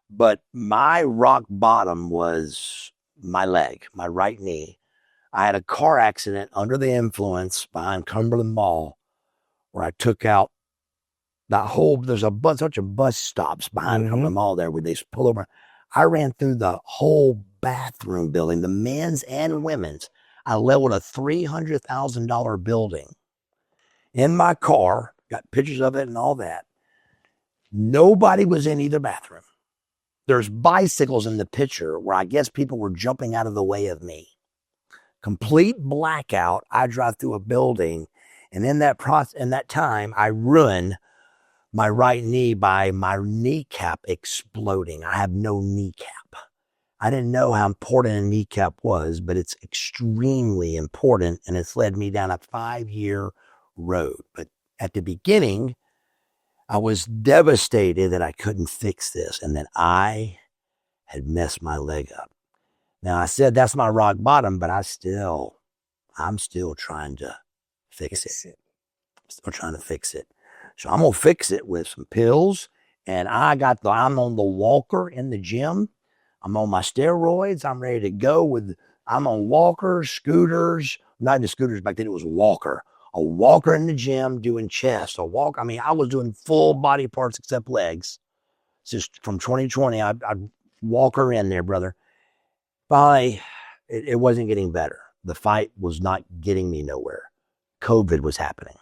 [SPEAKER 1] but my rock bottom was my leg, my right knee. I had a car accident under the influence behind Cumberland Mall where I took out there's a bunch of bus stops behind Cumberland Mall there where they pull over. I ran through the whole bathroom building, the men's and women's. I leveled a $300,000 building in my car, got pictures of it and all that. Nobody was in either bathroom. There's bicycles in the picture where I guess people were jumping out of the way of me. Complete blackout. I drive through a building, and in that time, I ruined my right knee by my kneecap exploding. I have no kneecap. I didn't know how important a kneecap was, but it's extremely important, and it's led me down a 5-year road. But at the beginning, I was devastated that I couldn't fix this, and that I had messed my leg up. Now, I said that's my rock bottom, but I'm still trying to fix it. Still trying to fix it. So I'm going to fix it with some pills, and I'm on the walker in the gym. I'm on my steroids. I'm ready to go I'm on walkers, scooters, not the scooters back then, it was a walker in the gym doing chest, I was doing full body parts except legs. Just from 2020, I'd walker in there, brother. Finally, it wasn't getting better. The fight was not getting me nowhere. COVID was happening.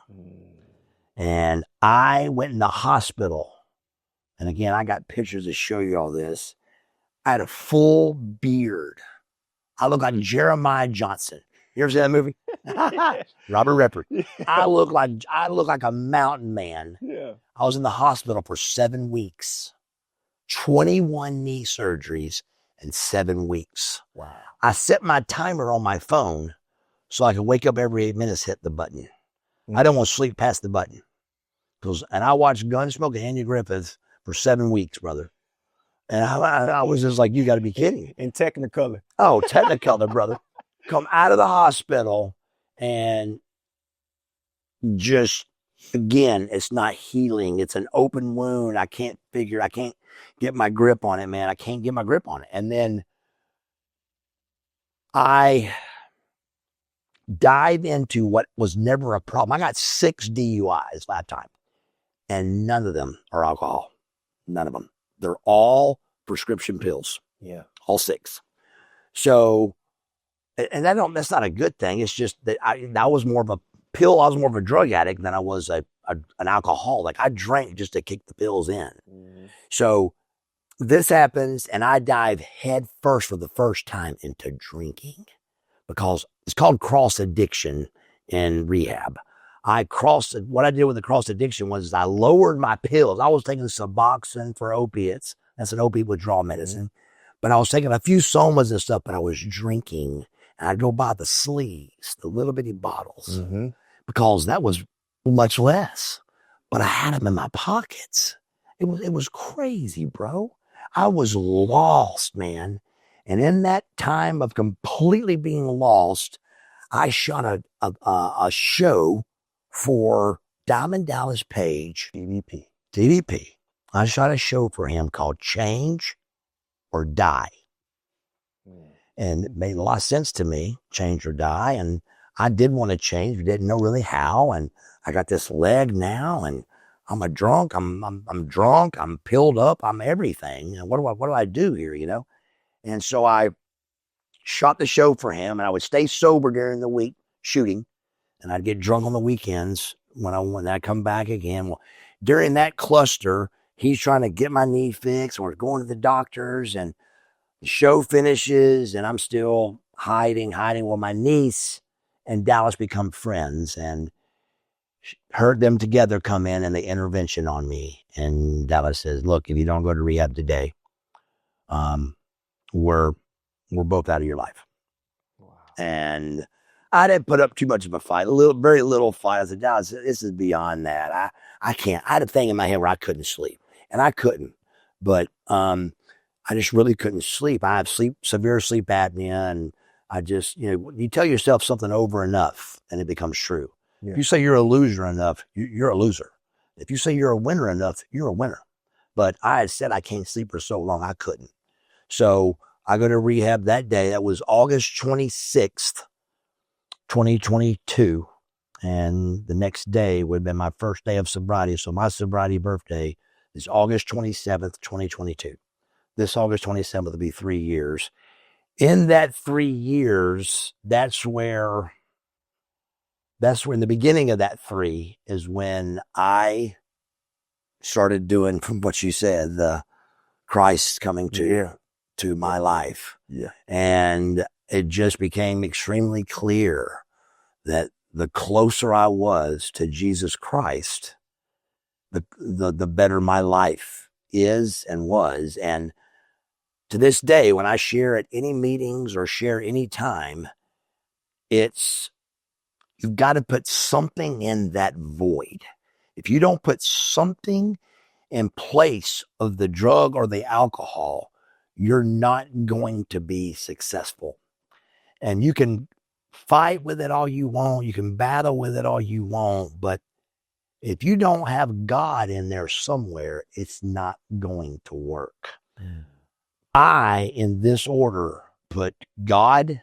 [SPEAKER 1] And I went in the hospital. And again, I got pictures to show you all this. I had a full beard. I look like Jeremiah Johnson. You ever see that movie? Robert Redford. I look like a mountain man. Yeah. I was in the hospital for 7 weeks. 21 knee surgeries in 7 weeks. Wow. I set my timer on my phone so I could wake up every 8 minutes, hit the button. I don't want to sleep past the button. And I watched Gunsmoke and Andy Griffith for 7 weeks, brother. And I was just like, you got to be kidding.
[SPEAKER 2] In Technicolor.
[SPEAKER 1] Oh, Technicolor, brother. Come out of the hospital and just, again, it's not healing. It's an open wound. I can't get my grip on it, man. I can't get my grip on it. And then I dive into what was never a problem. I got 6 DUIs last time, and none of them are alcohol. None of them. They're all prescription pills.
[SPEAKER 2] Yeah.
[SPEAKER 1] All 6. So, and that's not a good thing. It's just that I was more of a drug addict than I was an alcoholic. I drank just to kick the pills in. So this happens, and I dive head first for the first time into drinking because it's called cross addiction in rehab. What I did with the cross addiction was I lowered my pills. I was taking Suboxone for opiates. That's an opiate withdrawal medicine. But I was taking a few Somas and stuff, but I was drinking. And I'd go buy the sleeves, the little bitty bottles, because that was much less. But I had them in my pockets. It was crazy, bro. I was lost, man. And in that time of completely being lost, I shot a show for Diamond Dallas Page, DDP. I shot a show for him called Change or Die. And it made a lot of sense to me, change or die. And I did want to change, but didn't know really how. And I got this leg now, and I'm a drunk. I'm drunk. I'm pilled up. I'm everything. And what do I do here, you know? And so I shot the show for him, and I would stay sober during the week shooting, and I'd get drunk on the weekends when I come back again. Well, during that cluster, he's trying to get my knee fixed, or going to the doctors, and the show finishes, and I'm still hiding. Well, my niece and Dallas become friends, and heard them together come in and the intervention on me. And Dallas says, "Look, if you don't go to rehab today, we're both out of your life." Wow. And I didn't put up too much of a fight, very little fight. I said, "Dallas, this is beyond that. I can't." I had a thing in my head where I couldn't sleep, and I couldn't, but I just really couldn't sleep. I have severe sleep apnea, and I just, you tell yourself something over enough and it becomes true. Yeah. If you say you're a loser enough, you're a loser. If you say you're a winner enough, you're a winner. But I had said I can't sleep for so long, I couldn't. So I go to rehab that day. That was August 26th, 2022. And the next day would have been my first day of sobriety. So my sobriety birthday is August 27th, 2022. This August 27th will be 3 years. In that 3 years, that's where in the beginning of that 3 is when I started doing, from what you said, the Christ coming to my life. Yeah. And it just became extremely clear that the closer I was to Jesus Christ, the better my life is and was. And to this day, when I share at any meetings or share any time, you've got to put something in that void. If you don't put something in place of the drug or the alcohol, you're not going to be successful. And you can fight with it all you want. You can battle with it all you want. But if you don't have God in there somewhere, it's not going to work. Mm. I, in this order, put God,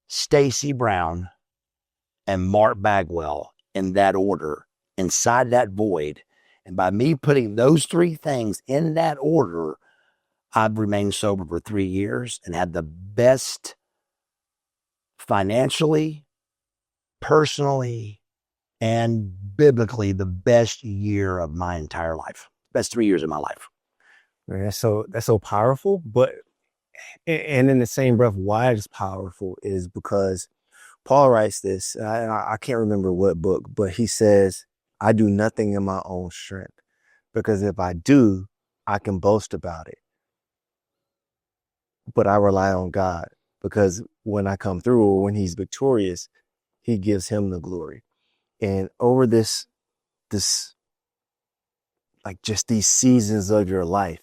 [SPEAKER 1] Stacy Brown, and Mark Bagwell in that order, inside that void. And by me putting those 3 things in that order, I've remained sober for 3 years and had the best, financially, personally, and biblically, the best year of my entire life. Best 3 years of my life.
[SPEAKER 2] Man, that's so powerful. But and in the same breath, why it's powerful is because Paul writes this. I can't remember what book, but he says, "I do nothing in my own strength, because if I do, I can boast about it. But I rely on God, because when I come through, or when he's victorious, he gives him the glory." And over this, like, just these seasons of your life,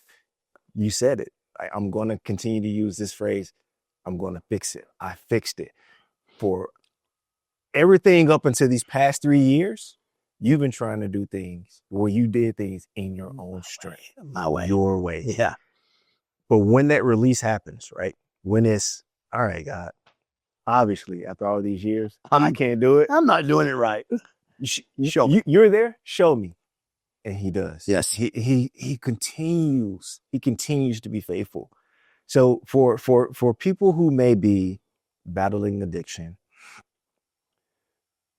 [SPEAKER 2] you said it. I'm going to continue to use this phrase. I'm going to fix it. I fixed it. For everything up until these past 3 years, you've been trying to do things where you did things in your own strength.
[SPEAKER 1] My way.
[SPEAKER 2] Your way.
[SPEAKER 1] Yeah.
[SPEAKER 2] But when that release happens, right? When it's, all right, God, obviously, after all these years, I can't do it.
[SPEAKER 1] I'm not doing it right.
[SPEAKER 2] Show me. You're there. Show me. And he does.
[SPEAKER 1] Yes.
[SPEAKER 2] He continues. He continues to be faithful. So for people who may be battling addiction,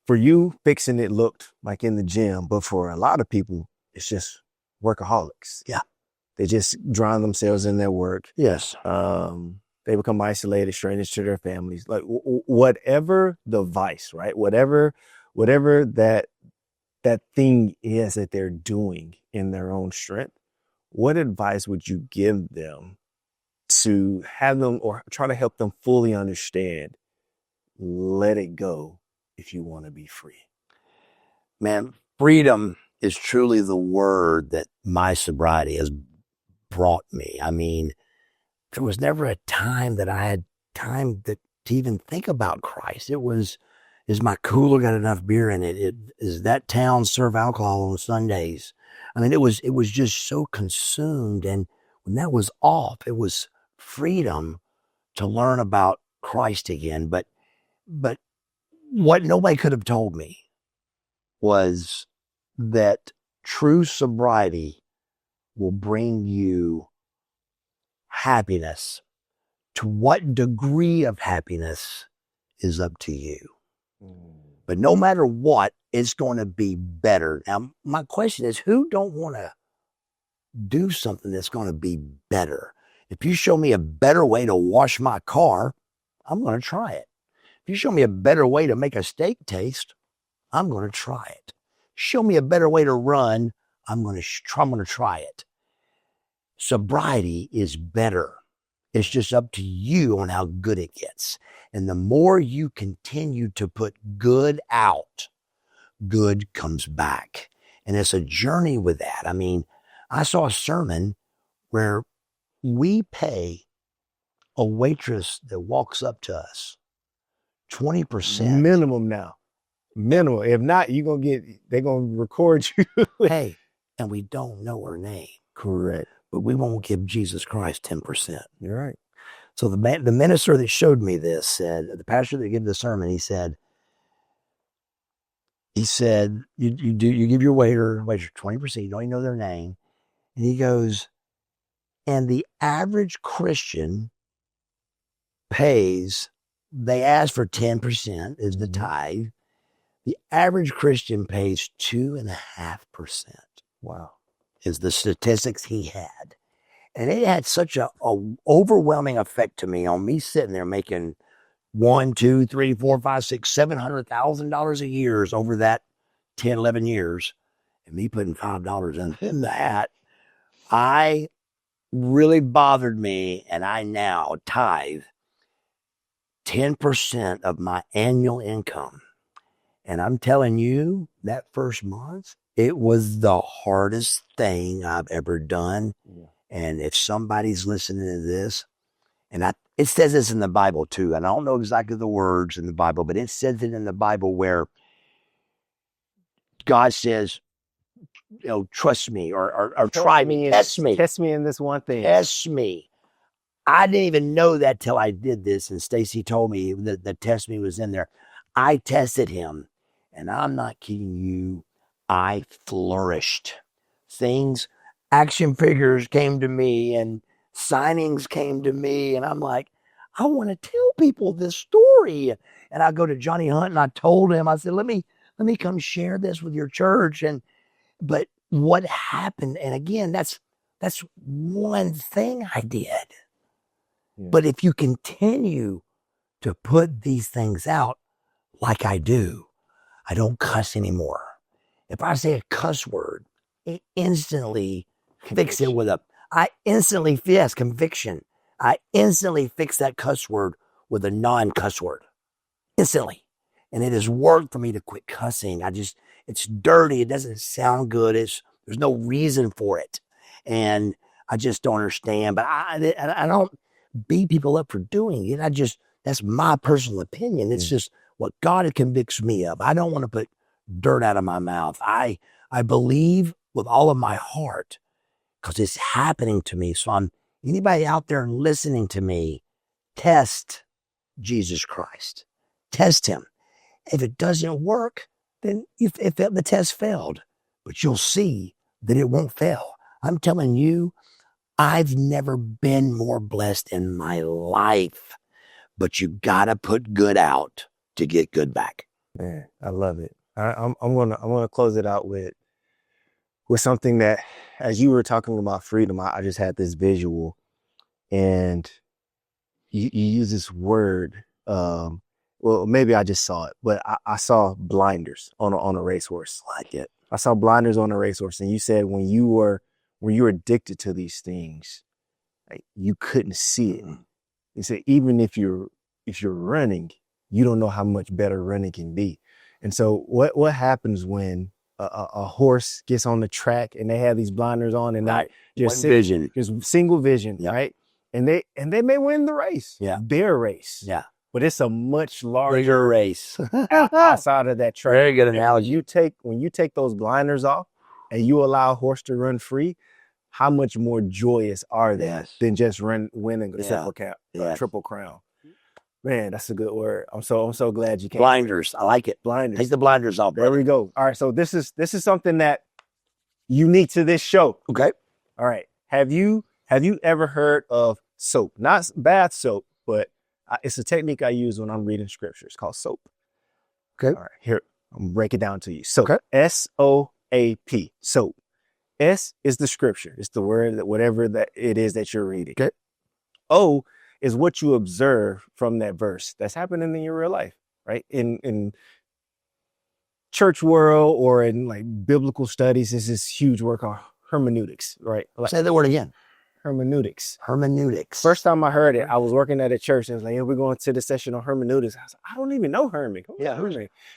[SPEAKER 2] for you, fixing it looked like in the gym, but for a lot of people, it's just workaholics.
[SPEAKER 1] Yeah.
[SPEAKER 2] They just drown themselves in their work.
[SPEAKER 1] Yes.
[SPEAKER 2] They become isolated, strangers to their families. Like whatever the vice, right? Whatever that thing is that they're doing in their own strength, what advice would you give them to have them, or try to help them fully understand, let it go if you want to be free?
[SPEAKER 1] Man, freedom is truly the word that my sobriety has brought me. I mean, there was never a time that I had time to even think about Christ. It was, is my cooler got enough beer in it? Is that town serve alcohol on Sundays? I mean, it was just so consumed. And when that was off, it was freedom to learn about Christ again. But what nobody could have told me was that true sobriety will bring you happiness. To what degree of happiness is up to you. But no matter what, it's going to be better. Now, my question is, who don't want to do something that's going to be better? If you show me a better way to wash my car, I'm going to try it. If you show me a better way to make a steak taste, I'm going to try it. Show me a better way to run, I'm going to try it. Sobriety is better. It's just up to you on how good it gets. And the more you continue to put good out, good comes back. And it's a journey with that. I mean, I saw a sermon where we pay a waitress that walks up to us 20%.
[SPEAKER 2] Minimum now. Minimum. If not, they're going to record you.
[SPEAKER 1] Hey, and we don't know her name.
[SPEAKER 2] Correct.
[SPEAKER 1] But we won't give Jesus Christ 10%.
[SPEAKER 2] You're right.
[SPEAKER 1] So the minister that showed me this said, the pastor that gave the sermon, he said, you give your waiter 20%, you don't even know their name. And he goes, and the average Christian pays, they ask for 10% is the tithe. The average Christian pays 2.5%.
[SPEAKER 2] Wow.
[SPEAKER 1] Is the statistics he had. And it had such a overwhelming effect to me on me sitting there making $1, $2, $3, $4, $5, $6, $700,000 a year over that 10, 11 years, and me putting $5 in that. I really bothered me, and I now tithe 10% of my annual income. And I'm telling you, that first month, it was the hardest thing I've ever done. Yeah. And if somebody's listening to this, and it says this in the Bible too, and I don't know exactly the words in the Bible, but it says it in the Bible where God says, trust me or try me, test me.
[SPEAKER 2] Test me in this one thing.
[SPEAKER 1] Test me. I didn't even know that till I did this, and Stacy told me that the test me was in there. I tested him, and I'm not kidding you. I flourished. Action figures came to me and signings came to me. And I'm like, I want to tell people this story. And I go to Johnny Hunt and I told him, I said, let me come share this with your church. But what happened? And again, that's one thing I did. Yeah. But if you continue to put these things out like I do, I don't cuss anymore. If I say a cuss word, it instantly fix it with conviction. I instantly fix that cuss word with a non-cuss word. Instantly. And it has worked for me to quit cussing. It's dirty. It doesn't sound good. There's no reason for it. And I just don't understand. But I don't beat people up for doing it. That's my personal opinion. It's just what God convicts me of. I don't want to put dirt out of my mouth. I believe with all of my heart because it's happening to me. So anybody out there listening to me, test Jesus Christ. Test him. If it doesn't work, then if the test failed, but you'll see that it won't fail. I'm telling you, I've never been more blessed in my life, but you gotta put good out to get good back.
[SPEAKER 2] Man, I love it. I'm gonna close it out with something that, as you were talking about freedom, I just had this visual, and you use this word. Well, maybe I just saw it, but I saw blinders on a racehorse.
[SPEAKER 1] Like it.
[SPEAKER 2] I saw blinders on a racehorse, and you said when you were addicted to these things, like, you couldn't see it. You said even if you're running, you don't know how much better running can be. And so what happens when a horse gets on the track and they have these blinders on and not just
[SPEAKER 1] vision,
[SPEAKER 2] just single vision, right? And they may win the race, their race, but it's a much larger
[SPEAKER 1] race
[SPEAKER 2] outside of that track.
[SPEAKER 1] Very good analogy.
[SPEAKER 2] When you take those blinders off and you allow a horse to run free, how much more joyous are they than just winning a triple crown? Man, that's a good word. I'm so glad you came.
[SPEAKER 1] Blinders. I like it.
[SPEAKER 2] Blinders.
[SPEAKER 1] Take the blinders off.
[SPEAKER 2] There we go. All right. So this is something that unique to this show.
[SPEAKER 1] Okay.
[SPEAKER 2] All right. Have you ever heard of soap? Not bath soap, but it's a technique I use when I'm reading scripture. It's called soap.
[SPEAKER 1] Okay.
[SPEAKER 2] All right. Here, I'm gonna break it down to you. Soap.
[SPEAKER 1] Okay.
[SPEAKER 2] SOAP. Soap. S is the scripture. It's the word that whatever that it is that you're reading.
[SPEAKER 1] Okay.
[SPEAKER 2] O is what you observe from that verse that's happening in your real life, right? In church world or in like biblical studies, there's this huge work on hermeneutics, right? Like,
[SPEAKER 1] say the word again.
[SPEAKER 2] Hermeneutics.
[SPEAKER 1] Hermeneutics.
[SPEAKER 2] First time I heard it, I was working at a church and it was like, yeah, we're going to the session on hermeneutics. I was like, I don't even know Herman.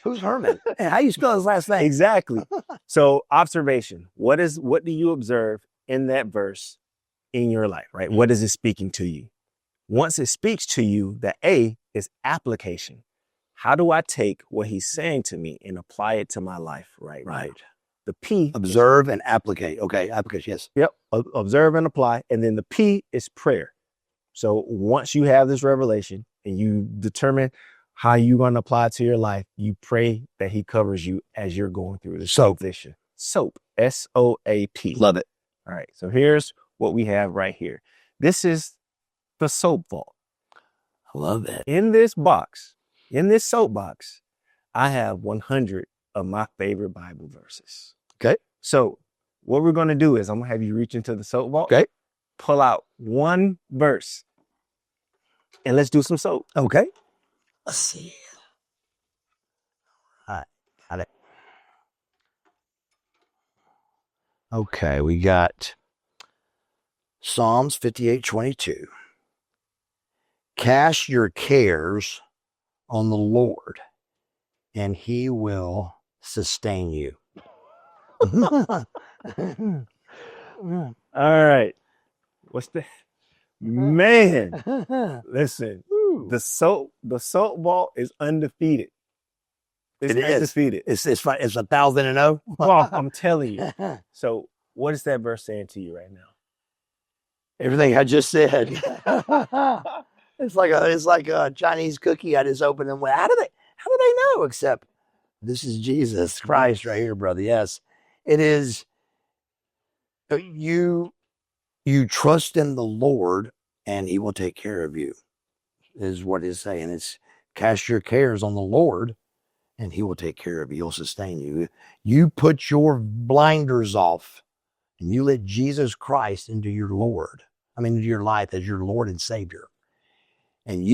[SPEAKER 1] Who's Herman? And how you spell his last name?
[SPEAKER 2] Exactly. So observation. What do you observe in that verse in your life, right? What is it speaking to you? Once it speaks to you, the A is application. How do I take what he's saying to me and apply it to my life right now? The P.
[SPEAKER 1] Observe and applicate. Okay, application, yes.
[SPEAKER 2] Yep, observe and apply. And then the P is prayer. So once you have this revelation and you determine how you're going to apply it to your life, you pray that he covers you as you're going through this transition. Soap, SOAP.
[SPEAKER 1] Love it.
[SPEAKER 2] All right, so here's what we have right here. This is the soap vault.
[SPEAKER 1] I love that.
[SPEAKER 2] In this soap box, I have 100 of my favorite Bible verses.
[SPEAKER 1] Okay.
[SPEAKER 2] So what we're going to do is I'm going to have you reach into the soap vault.
[SPEAKER 1] Okay.
[SPEAKER 2] Pull out one verse and let's do some soap.
[SPEAKER 1] Okay. Let's see. All right. Got it. Okay. We got Psalms 58:22. Cast your cares on the Lord, and he will sustain you.
[SPEAKER 2] All right. What's the man? Listen, the soap vault is undefeated. It's undefeated.
[SPEAKER 1] It's 1,000-0.
[SPEAKER 2] Well, I'm telling you. So, what is that verse saying to you right now?
[SPEAKER 1] Everything I just said. It's like a Chinese cookie I just opened and went, how do they know? Except this is Jesus Christ right here, brother. Yes, it is. You trust in the Lord and he will take care of you, is what it's saying. It's cast your cares on the Lord and he will take care of you. He'll sustain you. You put your blinders off and you let Jesus Christ into your life as your Lord and Savior. And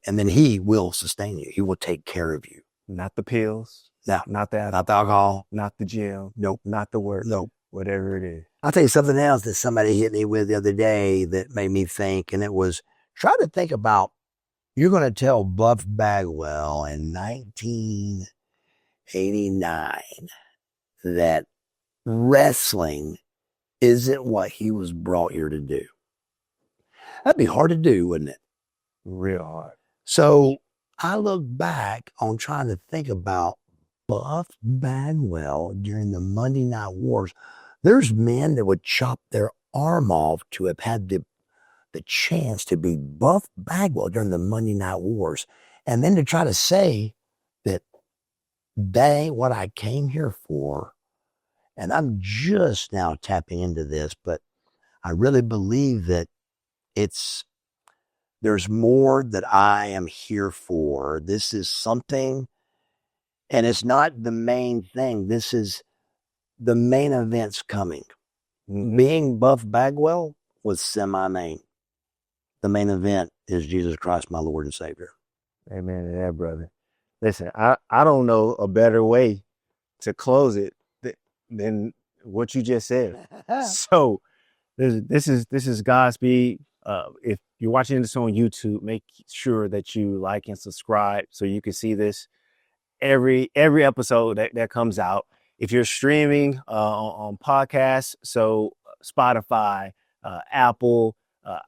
[SPEAKER 1] then he will sustain you. He will take care of you.
[SPEAKER 2] Not the pills.
[SPEAKER 1] No.
[SPEAKER 2] Not the
[SPEAKER 1] alcohol.
[SPEAKER 2] Not the gym.
[SPEAKER 1] Nope.
[SPEAKER 2] Not the work.
[SPEAKER 1] Nope.
[SPEAKER 2] Whatever it is.
[SPEAKER 1] I'll tell you something else that somebody hit me with the other day that made me think, and it was, try to think about, you're going to tell Buff Bagwell in 1989 that wrestling isn't what he was brought here to do. That'd be hard to do, wouldn't it?
[SPEAKER 2] Real hard.
[SPEAKER 1] So I look back on trying to think about Buff Bagwell during the Monday Night Wars. There's men that would chop their arm off to have had the chance to be Buff Bagwell during the Monday Night Wars. And then to try to say that that ain't what I came here for. And I'm just now tapping into this, but I really believe that there's more that I am here for. This is something, and it's not the main thing. This is the main event's coming. Being Buff Bagwell was semi-main. The main event is Jesus Christ, my Lord and Savior.
[SPEAKER 2] Amen to that, brother. Listen, I don't know a better way to close it than what you just said. So this is Godspeed. If you're watching this on YouTube, make sure that you like and subscribe so you can see this every episode that comes out. If you're streaming on podcasts, so Spotify, Apple,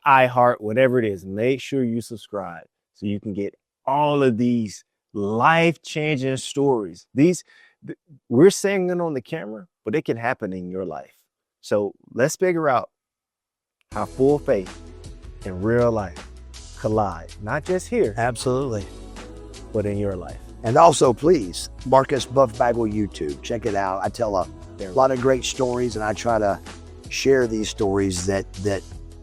[SPEAKER 2] iHeart, whatever it is, make sure you subscribe so you can get all of these life-changing stories. We're saying it on the camera, but it can happen in your life. So let's figure out how full faith and real life collide, not just here,
[SPEAKER 1] Absolutely.
[SPEAKER 2] but in your life.
[SPEAKER 1] And also, please, Marcus Buff Bagwell YouTube. Check it out. I tell a lot of great stories, and I try to share these stories that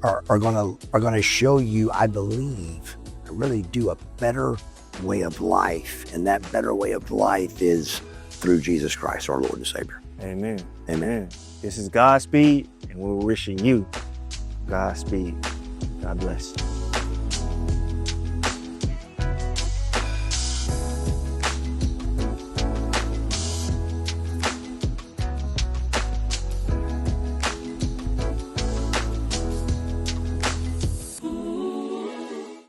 [SPEAKER 1] are gonna show you, I believe, I really do, a better way of life. And that better way of life is through Jesus Christ, our Lord and Savior.
[SPEAKER 2] Amen.
[SPEAKER 1] Amen.
[SPEAKER 2] This is Godspeed, and we're wishing you Godspeed. God bless.